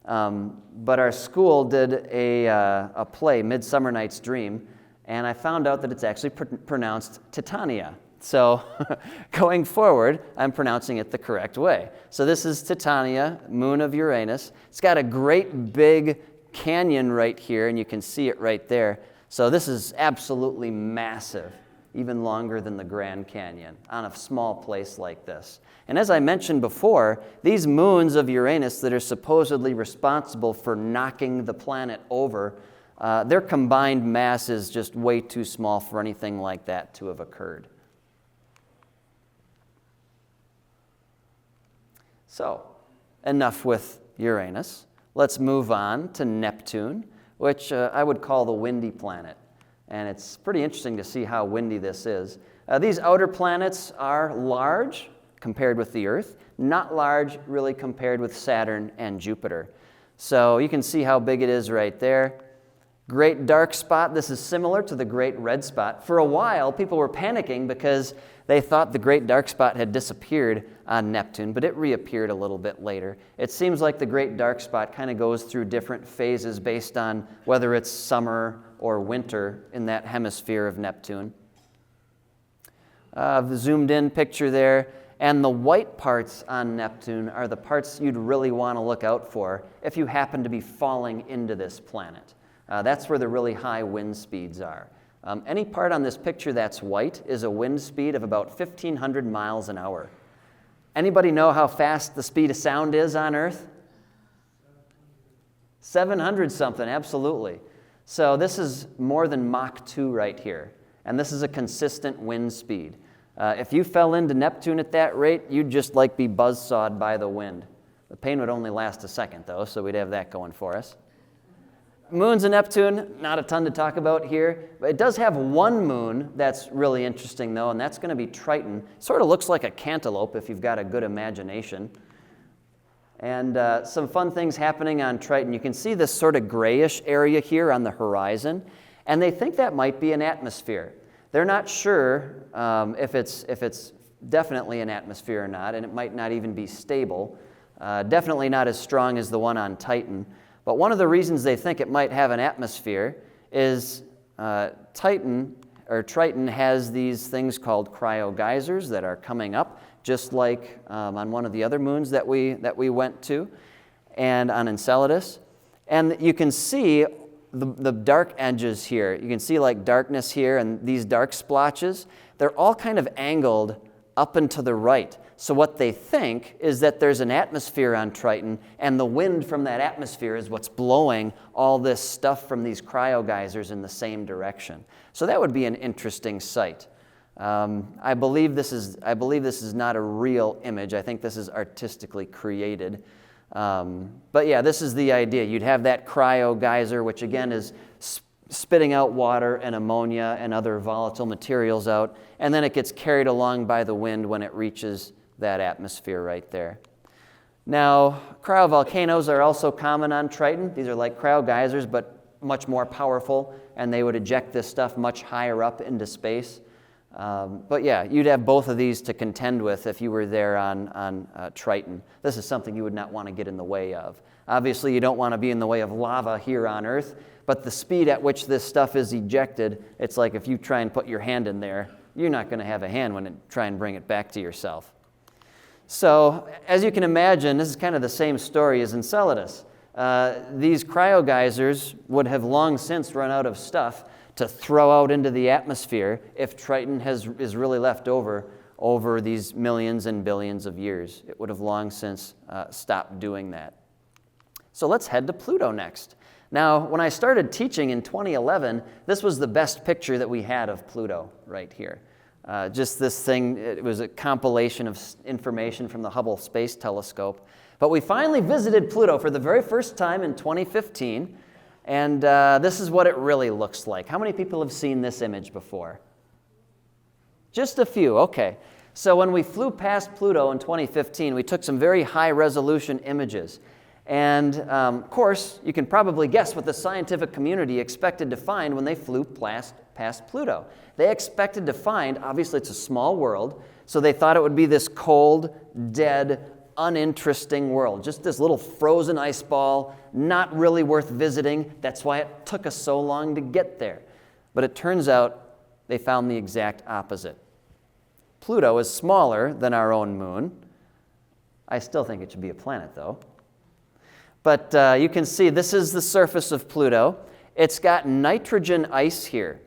but our school did a play, Midsummer Night's Dream, and I found out that it's actually pronounced Titania. So going forward, I'm pronouncing it the correct way. So this is Titania, moon of Uranus. It's got a great big canyon right here, and you can see it right there. So this is absolutely massive, even longer than the Grand Canyon on a small place like this. And as I mentioned before, these moons of Uranus that are supposedly responsible for knocking the planet over, their combined mass is just way too small for anything like that to have occurred. So, enough with Uranus. Let's move on to Neptune, which I would call the windy planet. And it's pretty interesting to see how windy this is. These outer planets are large, compared with the Earth, not large really compared with Saturn and Jupiter. So you can see how big it is right there. Great dark spot, this is similar to the Great Red Spot. For a while, people were panicking because they thought the Great Dark Spot had disappeared on Neptune, but it reappeared a little bit later. It seems like the Great Dark Spot kind of goes through different phases based on whether it's summer or winter in that hemisphere of Neptune. The zoomed in picture there, and the white parts on Neptune are the parts you'd really want to look out for if you happen to be falling into this planet. That's where the really high wind speeds are. Any part on this picture that's white is a wind speed of about 1,500 miles an hour. Anybody know how fast the speed of sound is on Earth? 700 something, absolutely. So this is more than Mach 2 right here, and this is a consistent wind speed. If you fell into Neptune at that rate, you'd just like be buzzsawed by the wind. The pain would only last a second, though, so we'd have that going for us. Moons of Neptune, not a ton to talk about here, but it does have one moon that's really interesting, though, and that's going to be Triton. Sort of looks like a cantaloupe if you've got a good imagination. And some fun things happening on Triton. You can see this sort of grayish area here on the horizon, and they think that might be an atmosphere. They're not sure if it's definitely an atmosphere or not, and it might not even be stable. Definitely not as strong as the one on Titan. But one of the reasons they think it might have an atmosphere is Triton has these things called cryogeysers that are coming up, just like on one of the other moons that we went to, and on Enceladus. And you can see the dark edges here. You can see like darkness here and these dark splotches. They're all kind of angled up and to the right. So what they think is that there's an atmosphere on Triton, and the wind from that atmosphere is what's blowing all this stuff from these cryogeysers in the same direction. So that would be an interesting sight. I believe this is not a real image. I think this is artistically created. But yeah, this is the idea. You'd have that cryogeyser, which again is spitting out water and ammonia and other volatile materials out, and then it gets carried along by the wind when it reaches that atmosphere right there. Now, cryovolcanoes are also common on Triton. These are like cryogeysers, but much more powerful, and they would eject this stuff much higher up into space. But yeah, you'd have both of these to contend with if you were there on Triton. This is something you would not want to get in the way of. Obviously, you don't want to be in the way of lava here on Earth, but the speed at which this stuff is ejected, it's like if you try and put your hand in there, you're not going to have a hand when you try and bring it back to yourself. So, as you can imagine, this is kind of the same story as Enceladus. These cryogeysers would have long since run out of stuff to throw out into the atmosphere if Triton is really left over these millions and billions of years. It would have long since stopped doing that. So let's head to Pluto next. Now, when I started teaching in 2011, this was the best picture that we had of Pluto right here. Just this thing, it was a compilation of information from the Hubble Space Telescope. But we finally visited Pluto for the very first time in 2015, and this is what it really looks like. How many people have seen this image before? Just a few, okay. So when we flew past Pluto in 2015, we took some very high-resolution images. And of course, you can probably guess what the scientific community expected to find when they flew past Pluto. They expected to find, obviously it's a small world, so they thought it would be this cold, dead, uninteresting world. Just this little frozen ice ball, not really worth visiting. That's why it took us so long to get there. But it turns out they found the exact opposite. Pluto is smaller than our own moon. I still think it should be a planet, though. But you can see this is the surface of Pluto. It's got nitrogen ice here.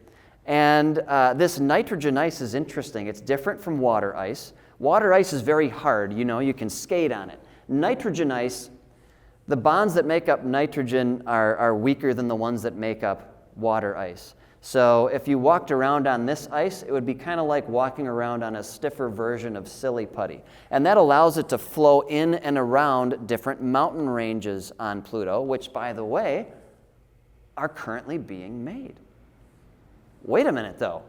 And this nitrogen ice is interesting. It's different from water ice. Water ice is very hard. You can skate on it. Nitrogen ice, the bonds that make up nitrogen are weaker than the ones that make up water ice. So if you walked around on this ice, it would be kind of like walking around on a stiffer version of silly putty. And that allows it to flow in and around different mountain ranges on Pluto, which, by the way, are currently being made. Wait a minute, though.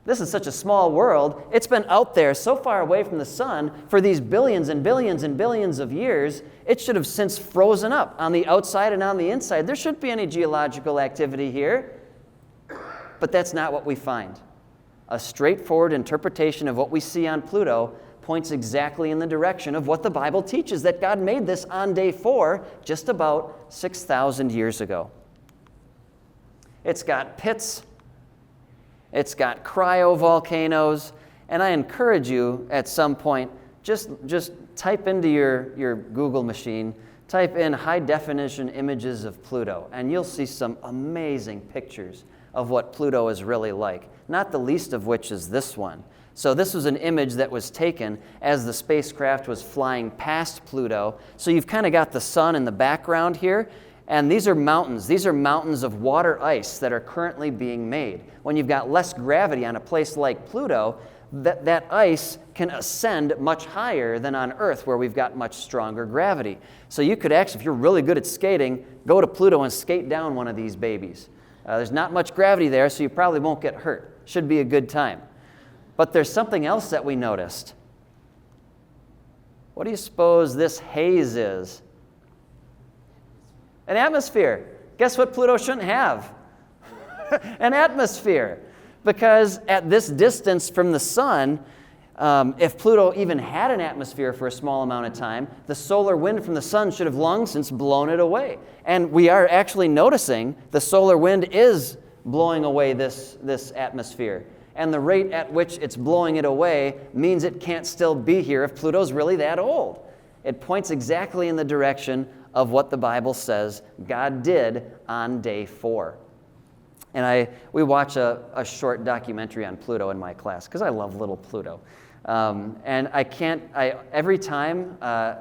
This is such a small world. It's been out there so far away from the sun for these billions and billions and billions of years, it should have since frozen up on the outside and on the inside. There shouldn't be any geological activity here. But that's not what we find. A straightforward interpretation of what we see on Pluto points exactly in the direction of what the Bible teaches, that God made this on day 4, just about 6,000 years ago. It's got pits. It's got cryovolcanoes, and I encourage you at some point, just type into your Google machine, type in high-definition images of Pluto, and you'll see some amazing pictures of what Pluto is really like, not the least of which is this one. So this was an image that was taken as the spacecraft was flying past Pluto. So you've kind of got the sun in the background here, and these are mountains. These are mountains of water ice that are currently being made. When you've got less gravity on a place like Pluto, that ice can ascend much higher than on Earth, where we've got much stronger gravity. So you could actually, if you're really good at skating, go to Pluto and skate down one of these babies. There's not much gravity there, so you probably won't get hurt. Should be a good time. But there's something else that we noticed. What do you suppose this haze is? An atmosphere. Guess what Pluto shouldn't have? An atmosphere. Because at this distance from the sun, if Pluto even had an atmosphere for a small amount of time, the solar wind from the sun should have long since blown it away. And we are actually noticing the solar wind is blowing away this atmosphere. And the rate at which it's blowing it away means it can't still be here if Pluto's really that old. It points exactly in the direction of what the Bible says God did on day 4. And we watch a short documentary on Pluto in my class because I love little Pluto. And every time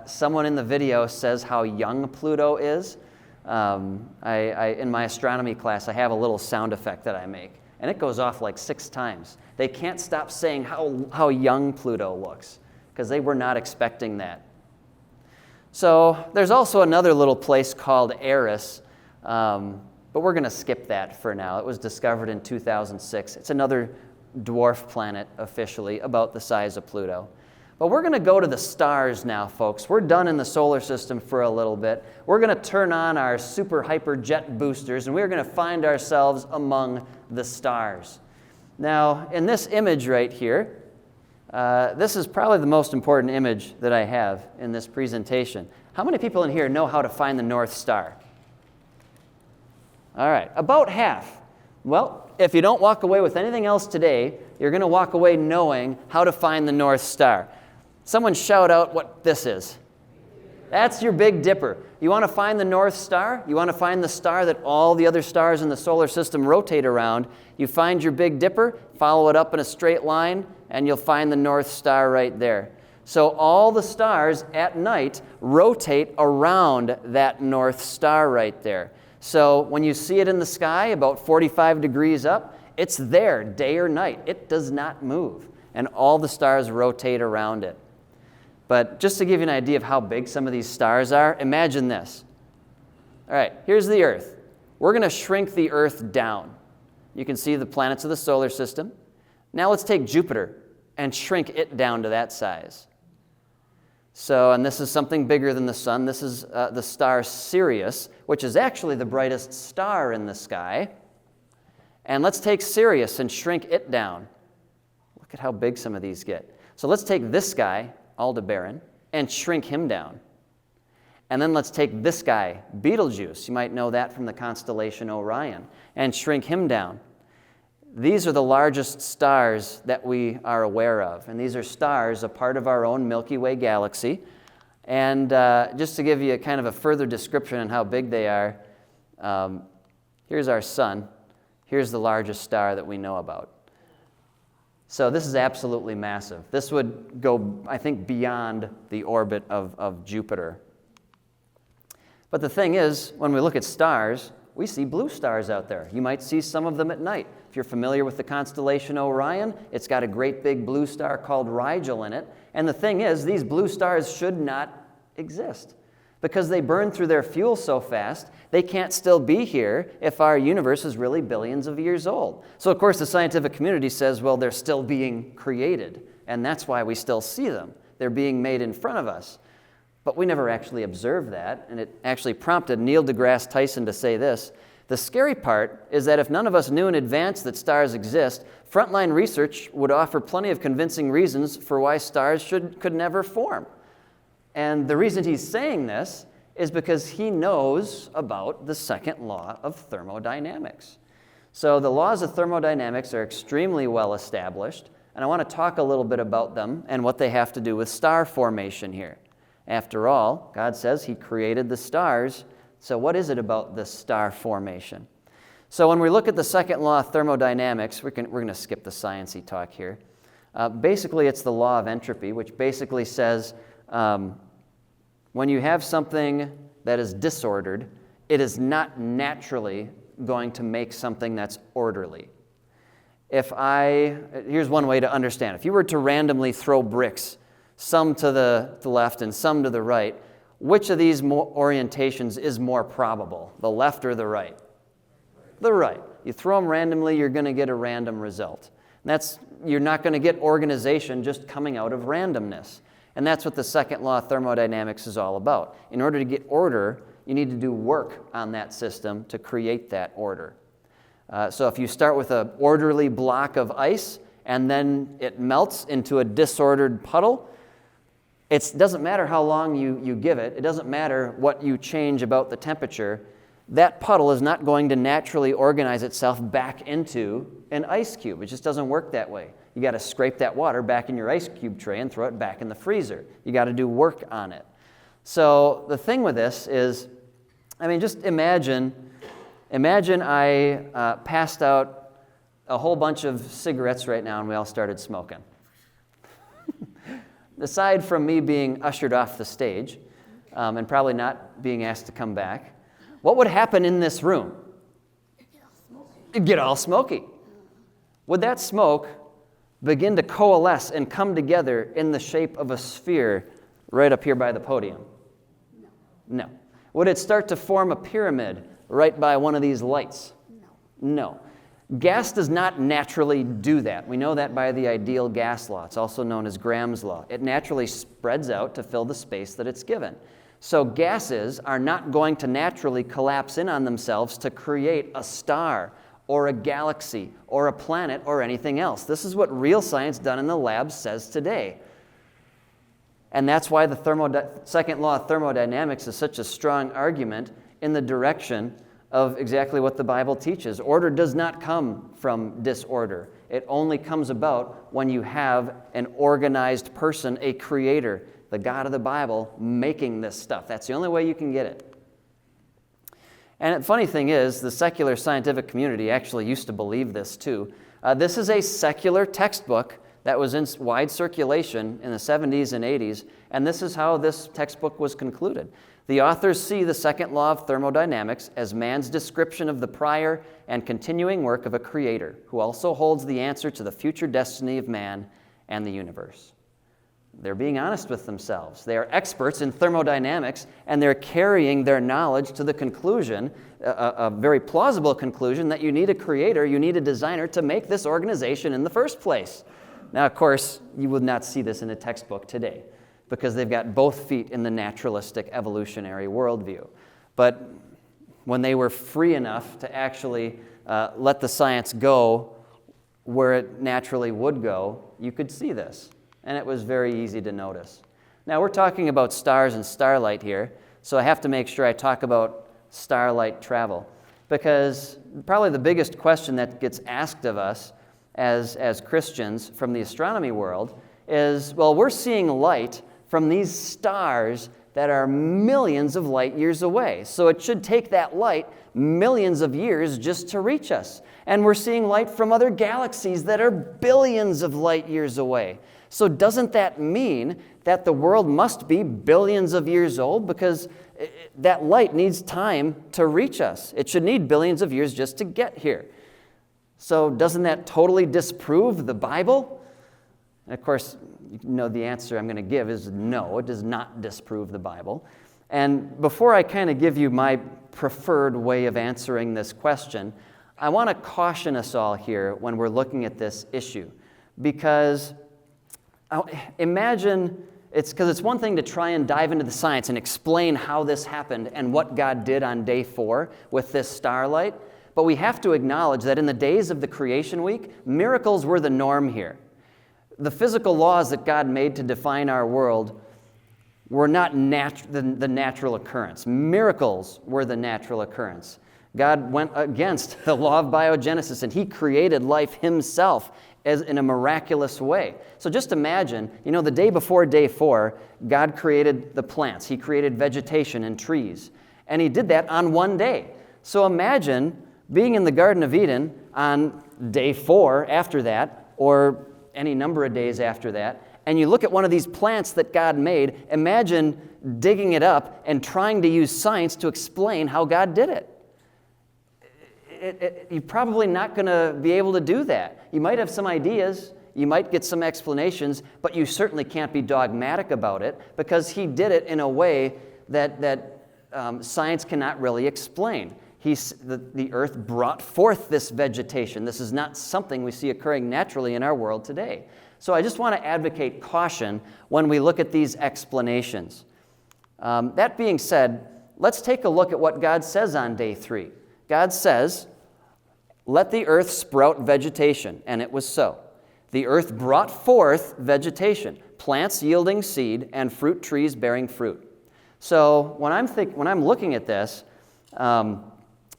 someone in the video says how young Pluto is, in my astronomy class, I have a little sound effect that I make, and it goes off like 6 times. They can't stop saying how young Pluto looks because they were not expecting that. So there's also another little place called Eris, but we're going to skip that for now. It was discovered in 2006. It's another dwarf planet officially, about the size of Pluto. But we're going to go to the stars now, folks. We're done in the solar system for a little bit. We're going to turn on our super hyper jet boosters, and we're going to find ourselves among the stars. Now, in this image right here, this is probably the most important image that I have in this presentation. How many people in here know how to find the North Star? All right, about half. Well, if you don't walk away with anything else today, you're going to walk away knowing how to find the North Star. Someone shout out what this is. That's your Big Dipper. You want to find the North Star? You want to find the star that all the other stars in the solar system rotate around? You find your Big Dipper, follow it up in a straight line, and you'll find the North Star right there. So all the stars at night rotate around that North Star right there. So when you see it in the sky about 45 degrees up, it's there day or night. It does not move, and all the stars rotate around it. But just to give you an idea of how big some of these stars are, imagine this. All right, here's the Earth. We're going to shrink the Earth down. You can see the planets of the solar system. Now let's take Jupiter and shrink it down to that size. So, and this is something bigger than the sun. This is the star Sirius, which is actually the brightest star in the sky. And let's take Sirius and shrink it down. Look at how big some of these get. So let's take this guy, Aldebaran, and shrink him down. And then let's take this guy, Betelgeuse. You might know that from the constellation Orion, and shrink him down. These are the largest stars that we are aware of, and these are stars, a part of our own Milky Way galaxy. And just to give you a kind of a further description on how big they are, here's our sun. Here's the largest star that we know about. So this is absolutely massive. This would go, I think, beyond the orbit of Jupiter. But the thing is, when we look at stars, we see blue stars out there. You might see some of them at night. If you're familiar with the constellation Orion, it's got a great big blue star called Rigel in it. And the thing is, these blue stars should not exist because they burn through their fuel so fast They can't still be here if our universe is really billions of years old. So, of course, the scientific community says, well, they're still being created, and that's why we still see them. They're being made in front of us. But we never actually observed that, and it actually prompted Neil deGrasse Tyson to say this: the scary part is that if none of us knew in advance that stars exist, frontline research would offer plenty of convincing reasons for why stars could never form. And the reason he's saying this is because he knows about the second law of thermodynamics. So the laws of thermodynamics are extremely well established, and I want to talk a little bit about them and what they have to do with star formation here. After all, God says He created the stars, so what is it about the star formation? So when we look at the second law of thermodynamics, we're going to skip the science-y talk here. Basically, it's the law of entropy, which basically says when you have something that is disordered, it is not naturally going to make something that's orderly. Here's one way to understand. If you were to randomly throw bricks, some to the left and some to the right, which of these orientations is more probable, the left or the right? The right. You throw them randomly, you're going to get a random result. You're not going to get organization just coming out of randomness. And that's what the second law of thermodynamics is all about. In order to get order, you need to do work on that system to create that order. So if you start with an orderly block of ice and then it melts into a disordered puddle, it doesn't matter how long you give it. It doesn't matter what you change about the temperature. That puddle is not going to naturally organize itself back into an ice cube. It just doesn't work that way. You got to scrape that water back in your ice cube tray and throw it back in the freezer. You got to do work on it. So the thing with this is, just imagine I passed out a whole bunch of cigarettes right now and we all started smoking. Aside from me being ushered off the stage and probably not being asked to come back, what would happen in this room? It'd get all smoky. Would that smoke begin to coalesce and come together in the shape of a sphere right up here by the podium? No. Would it start to form a pyramid right by one of these lights? No. Gas does not naturally do that. We know that by the ideal gas law. It's also known as Graham's law. It naturally spreads out to fill the space that it's given. So gases are not going to naturally collapse in on themselves to create a star or a galaxy or a planet or anything else. This is what real science done in the lab says today. And that's why the second law of thermodynamics is such a strong argument in the direction of exactly what the Bible teaches. Order does not come from disorder. It only comes about when you have an organized person, a creator, the God of the Bible, making this stuff. That's the only way you can get it. And the funny thing is, the secular scientific community actually used to believe this too. This is a secular textbook that was in wide circulation in the 70s and 80s, and this is how this textbook was concluded. The authors see the second law of thermodynamics as man's description of the prior and continuing work of a creator who also holds the answer to the future destiny of man and the universe. They're being honest with themselves. They are experts in thermodynamics, and they're carrying their knowledge to the conclusion, a very plausible conclusion, that you need a creator, you need a designer to make this organization in the first place. Now, of course, you would not see this in a textbook today, because they've got both feet in the naturalistic evolutionary worldview. But when they were free enough to actually let the science go where it naturally would go, you could see this. And it was very easy to notice. Now, we're talking about stars and starlight here, so I have to make sure I talk about starlight travel. Because probably the biggest question that gets asked of us as Christians from the astronomy world is, well, we're seeing light from these stars that are millions of light years away. So it should take that light millions of years just to reach us. And we're seeing light from other galaxies that are billions of light years away. So doesn't that mean that the world must be billions of years old? Because that light needs time to reach us. It should need billions of years just to get here. So doesn't that totally disprove the Bible? And of course, you know the answer I'm going to give is no, it does not disprove the Bible. And before I kind of give you my preferred way of answering this question, I want to caution us all here when we're looking at this issue. Because imagine, it's one thing to try and dive into the science and explain how this happened and what God did on day 4 with this starlight. But we have to acknowledge that in the days of the creation week, miracles were the norm here. The physical laws that God made to define our world were not the natural occurrence. Miracles were the natural occurrence. God went against the law of biogenesis, and He created life Himself in a miraculous way. So just imagine, the day before day 4, God created the plants. He created vegetation and trees. And He did that on one day. So imagine being in the Garden of Eden on day 4 after that, or any number of days after that, and you look at one of these plants that God made. Imagine digging it up and trying to use science to explain how God did it. You're probably not going to be able to do that. You might have some ideas, you might get some explanations, but you certainly can't be dogmatic about it because He did it in a way that science cannot really explain. The earth brought forth this vegetation. This is not something we see occurring naturally in our world today. So I just want to advocate caution when we look at these explanations. That being said, let's take a look at what God says on day 3. God says, "Let the earth sprout vegetation," and it was so. The earth brought forth vegetation, plants yielding seed, and fruit trees bearing fruit. So when I'm looking at this,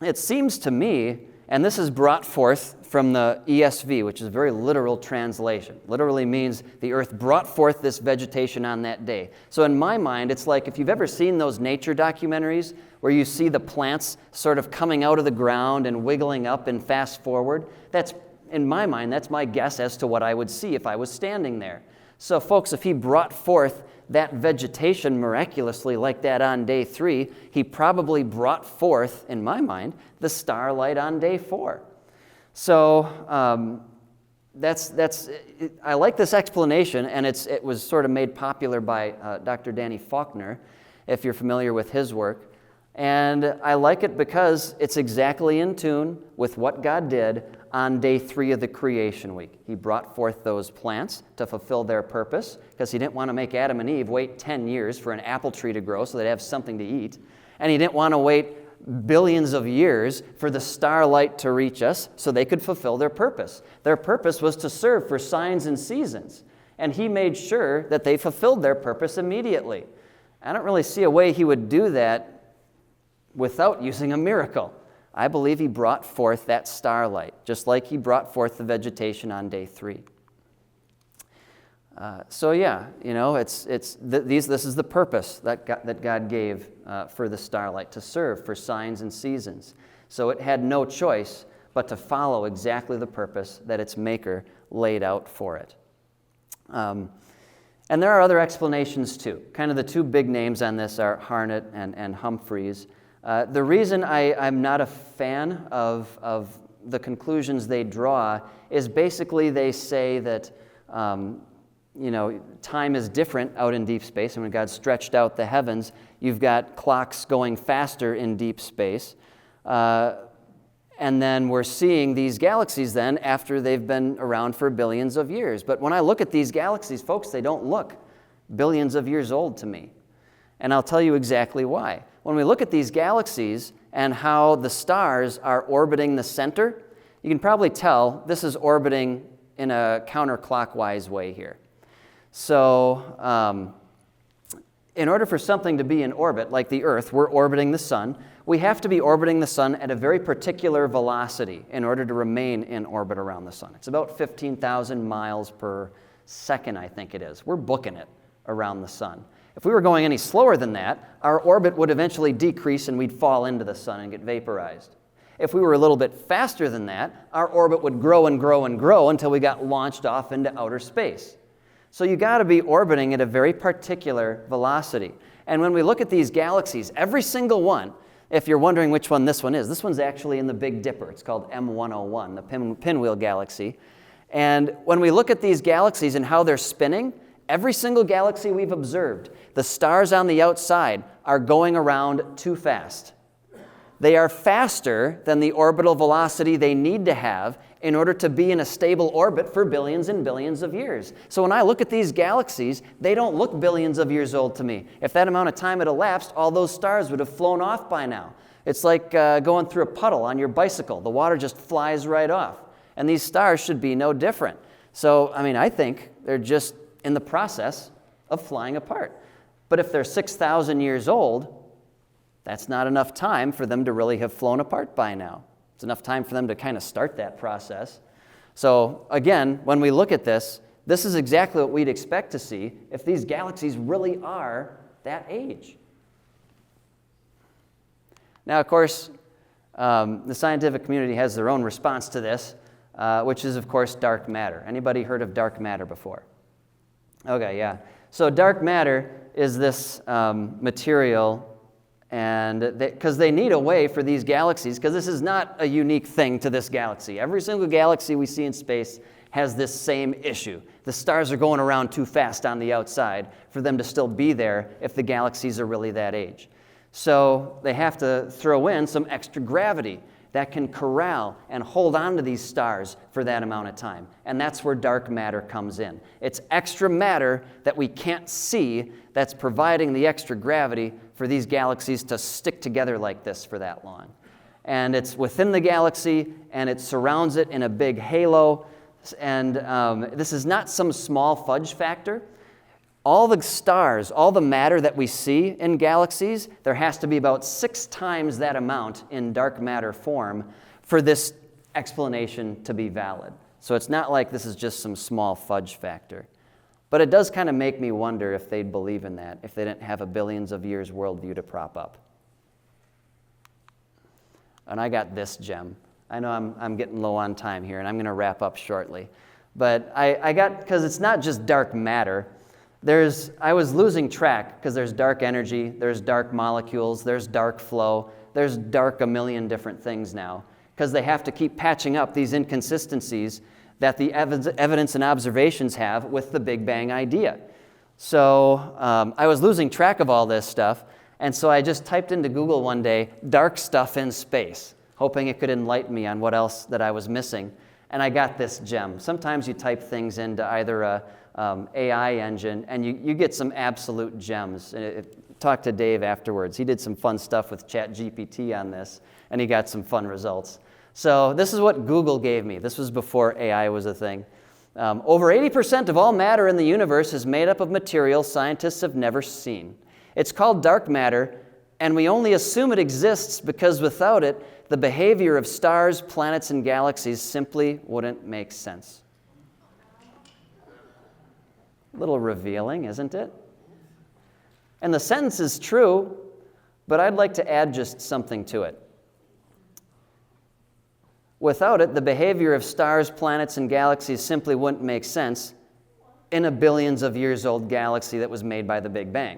it seems to me, and this is brought forth from the ESV, which is a very literal translation. Literally means the earth brought forth this vegetation on that day. So in my mind, it's like if you've ever seen those nature documentaries where you see the plants sort of coming out of the ground and wiggling up and fast forward, that's, in my mind, that's my guess as to what I would see if I was standing there. So folks, if He brought forth that vegetation miraculously like that on day 3, He probably brought forth, in my mind, the starlight on day 4. So I like this explanation, and it was sort of made popular by Dr. Danny Faulkner, if you're familiar with his work. And I like it because it's exactly in tune with what God did on day 3 of the creation week. He brought forth those plants to fulfill their purpose because He didn't want to make Adam and Eve wait 10 years for an apple tree to grow so they'd have something to eat. And He didn't want to wait billions of years for the starlight to reach us so they could fulfill their purpose. Their purpose was to serve for signs and seasons. And He made sure that they fulfilled their purpose immediately. I don't really see a way He would do that without using a miracle. I believe He brought forth that starlight, just like He brought forth the vegetation on day 3. This is the purpose that God gave for the starlight, to serve for signs and seasons. So it had no choice but to follow exactly the purpose that its maker laid out for it. And there are other explanations too. Kind of the two big names on this are Harnett and Humphreys. The reason I'm not a fan of the conclusions they draw is basically they say that time is different out in deep space, and when God stretched out the heavens, you've got clocks going faster in deep space. And then we're seeing these galaxies then after they've been around for billions of years. But when I look at these galaxies, folks, they don't look billions of years old to me. And I'll tell you exactly why. When we look at these galaxies and how the stars are orbiting the center, you can probably tell this is orbiting in a counterclockwise way here. So in order for something to be in orbit, like the Earth, we're orbiting the sun, we have to be orbiting the sun at a very particular velocity in order to remain in orbit around the sun. It's about 15,000 miles per second, I think it is. We're booking it around the sun. If we were going any slower than that, our orbit would eventually decrease and we'd fall into the sun and get vaporized. If we were a little bit faster than that, our orbit would grow and grow and grow until we got launched off into outer space. So you got to be orbiting at a very particular velocity. And when we look at these galaxies, every single one, if you're wondering which one this one is, this one's actually in the Big Dipper. It's called M101, the Pinwheel Galaxy. And when we look at these galaxies and how they're spinning, Every single galaxy we've observed, the stars on the outside are going around too fast. They are faster than the orbital velocity they need to have in order to be in a stable orbit for billions and billions of years. So when I look at these galaxies, they don't look billions of years old to me. If that amount of time had elapsed, all those stars would have flown off by now. It's like going through a puddle on your bicycle. The water just flies right off. And these stars should be no different. So, I think they're just in the process of flying apart. But if they're 6,000 years old, that's not enough time for them to really have flown apart by now. It's enough time for them to kind of start that process. So again, when we look at this, this is exactly what we'd expect to see if these galaxies really are that age. Now, of course, the scientific community has their own response to this, which is, of course, dark matter. Anybody heard of dark matter before? Okay, yeah. So dark matter is this material, and because they need a way for these galaxies, because this is not a unique thing to this galaxy. Every single galaxy we see in space has this same issue. The stars are going around too fast on the outside for them to still be there if the galaxies are really that age. So they have to throw in some extra gravity that can corral and hold on to these stars for that amount of time. And that's where dark matter comes in. It's extra matter that we can't see that's providing the extra gravity for these galaxies to stick together like this for that long. And it's within the galaxy, and it surrounds it in a big halo. And this is not some small fudge factor. All the stars, all the matter that we see in galaxies, there has to be about 6 times that amount in dark matter form for this explanation to be valid. So it's not like this is just some small fudge factor. But it does kind of make me wonder if they'd believe in that, if they didn't have a billions of years worldview to prop up. And I got this gem. I know I'm getting low on time here, and I'm going to wrap up shortly. But I got, because it's not just dark matter. I was losing track because there's dark energy, there's dark molecules, there's dark flow, there's dark a million different things now, because they have to keep patching up these inconsistencies that the evidence and observations have with the Big Bang idea. So I was losing track of all this stuff, and so I just typed into Google one day, dark stuff in space, hoping it could enlighten me on what else that I was missing. And I got this gem. Sometimes you type things into either a AI engine, and you get some absolute gems. Talk to Dave afterwards. He did some fun stuff with ChatGPT on this, and he got some fun results. So this is what Google gave me. This was before AI was a thing. Over 80% of all matter in the universe is made up of material scientists have never seen. It's called dark matter, and we only assume it exists because without it, the behavior of stars, planets, and galaxies simply wouldn't make sense. A little revealing, isn't it? And the sentence is true, but I'd like to add just something to it. Without it, the behavior of stars, planets, and galaxies simply wouldn't make sense in a billions of years old galaxy that was made by the Big Bang.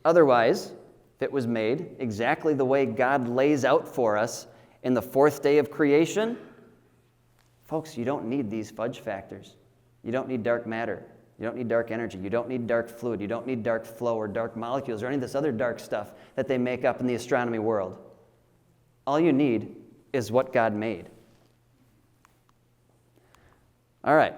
Otherwise, if it was made exactly the way God lays out for us in the 4th day of creation, folks, you don't need these fudge factors. You don't need dark matter. You don't need dark energy. You don't need dark fluid. You don't need dark flow or dark molecules or any of this other dark stuff that they make up in the astronomy world. All you need is what God made. All right.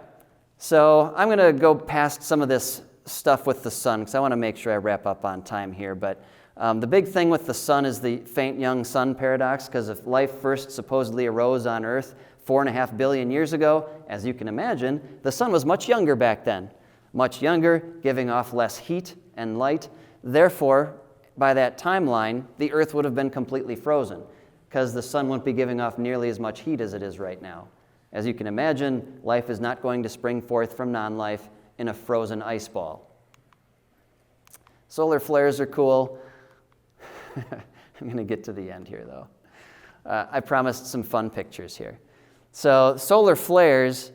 So I'm going to go past some of this stuff with the sun because I want to make sure I wrap up on time here. But the big thing with the sun is the faint young sun paradox, because if life first supposedly arose on Earth 4.5 billion years ago, as you can imagine, the sun was much younger back then. Much younger, giving off less heat and light. Therefore, by that timeline, the Earth would have been completely frozen because the sun wouldn't be giving off nearly as much heat as it is right now. As you can imagine, life is not going to spring forth from non-life in a frozen ice ball. Solar flares are cool. I'm going to get to the end here, though. I promised some fun pictures here. So solar flares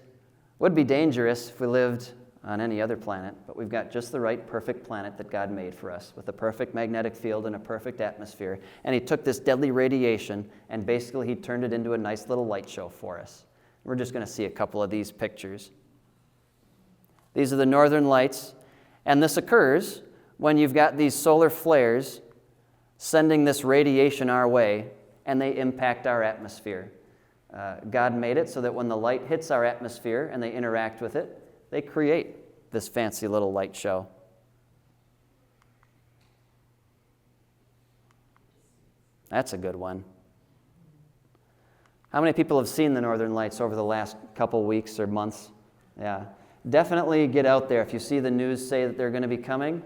would be dangerous if we lived on any other planet, but we've got just the right perfect planet that God made for us with a perfect magnetic field and a perfect atmosphere. And he took this deadly radiation and basically he turned it into a nice little light show for us. We're just going to see a couple of these pictures. These are the northern lights, and this occurs when you've got these solar flares sending this radiation our way, and they impact our atmosphere. God made it so that when the light hits our atmosphere and they interact with it, they create this fancy little light show. That's a good one. How many people have seen the northern lights over the last couple weeks or months? Yeah. Definitely get out there. If you see the news say that they're going to be coming,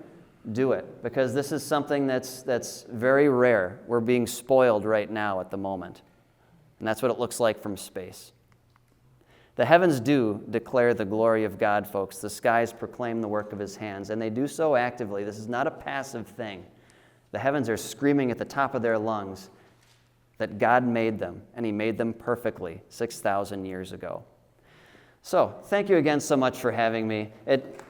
do it, because this is something that's very rare. We're being spoiled right now at the moment. And that's what it looks like from space. The heavens do declare the glory of God, folks. The skies proclaim the work of his hands, and they do so actively. This is not a passive thing. The heavens are screaming at the top of their lungs that God made them, and he made them perfectly 6,000 years ago. So, thank you again so much for having me. It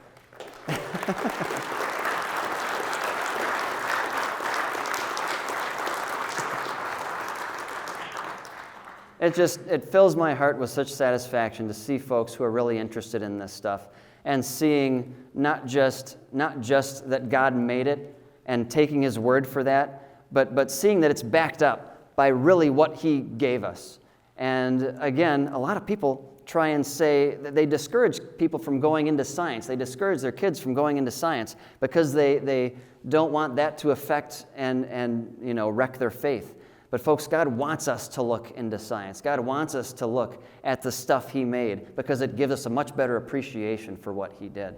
fills my heart with such satisfaction to see folks who are really interested in this stuff and seeing not just that God made it and taking his word for that, but seeing that it's backed up by really what he gave us. And again, a lot of people try and say that they discourage people from going into science. They discourage their kids from going into science because they don't want that to affect and wreck their faith. But folks, God wants us to look into science. God wants us to look at the stuff he made because it gives us a much better appreciation for what he did.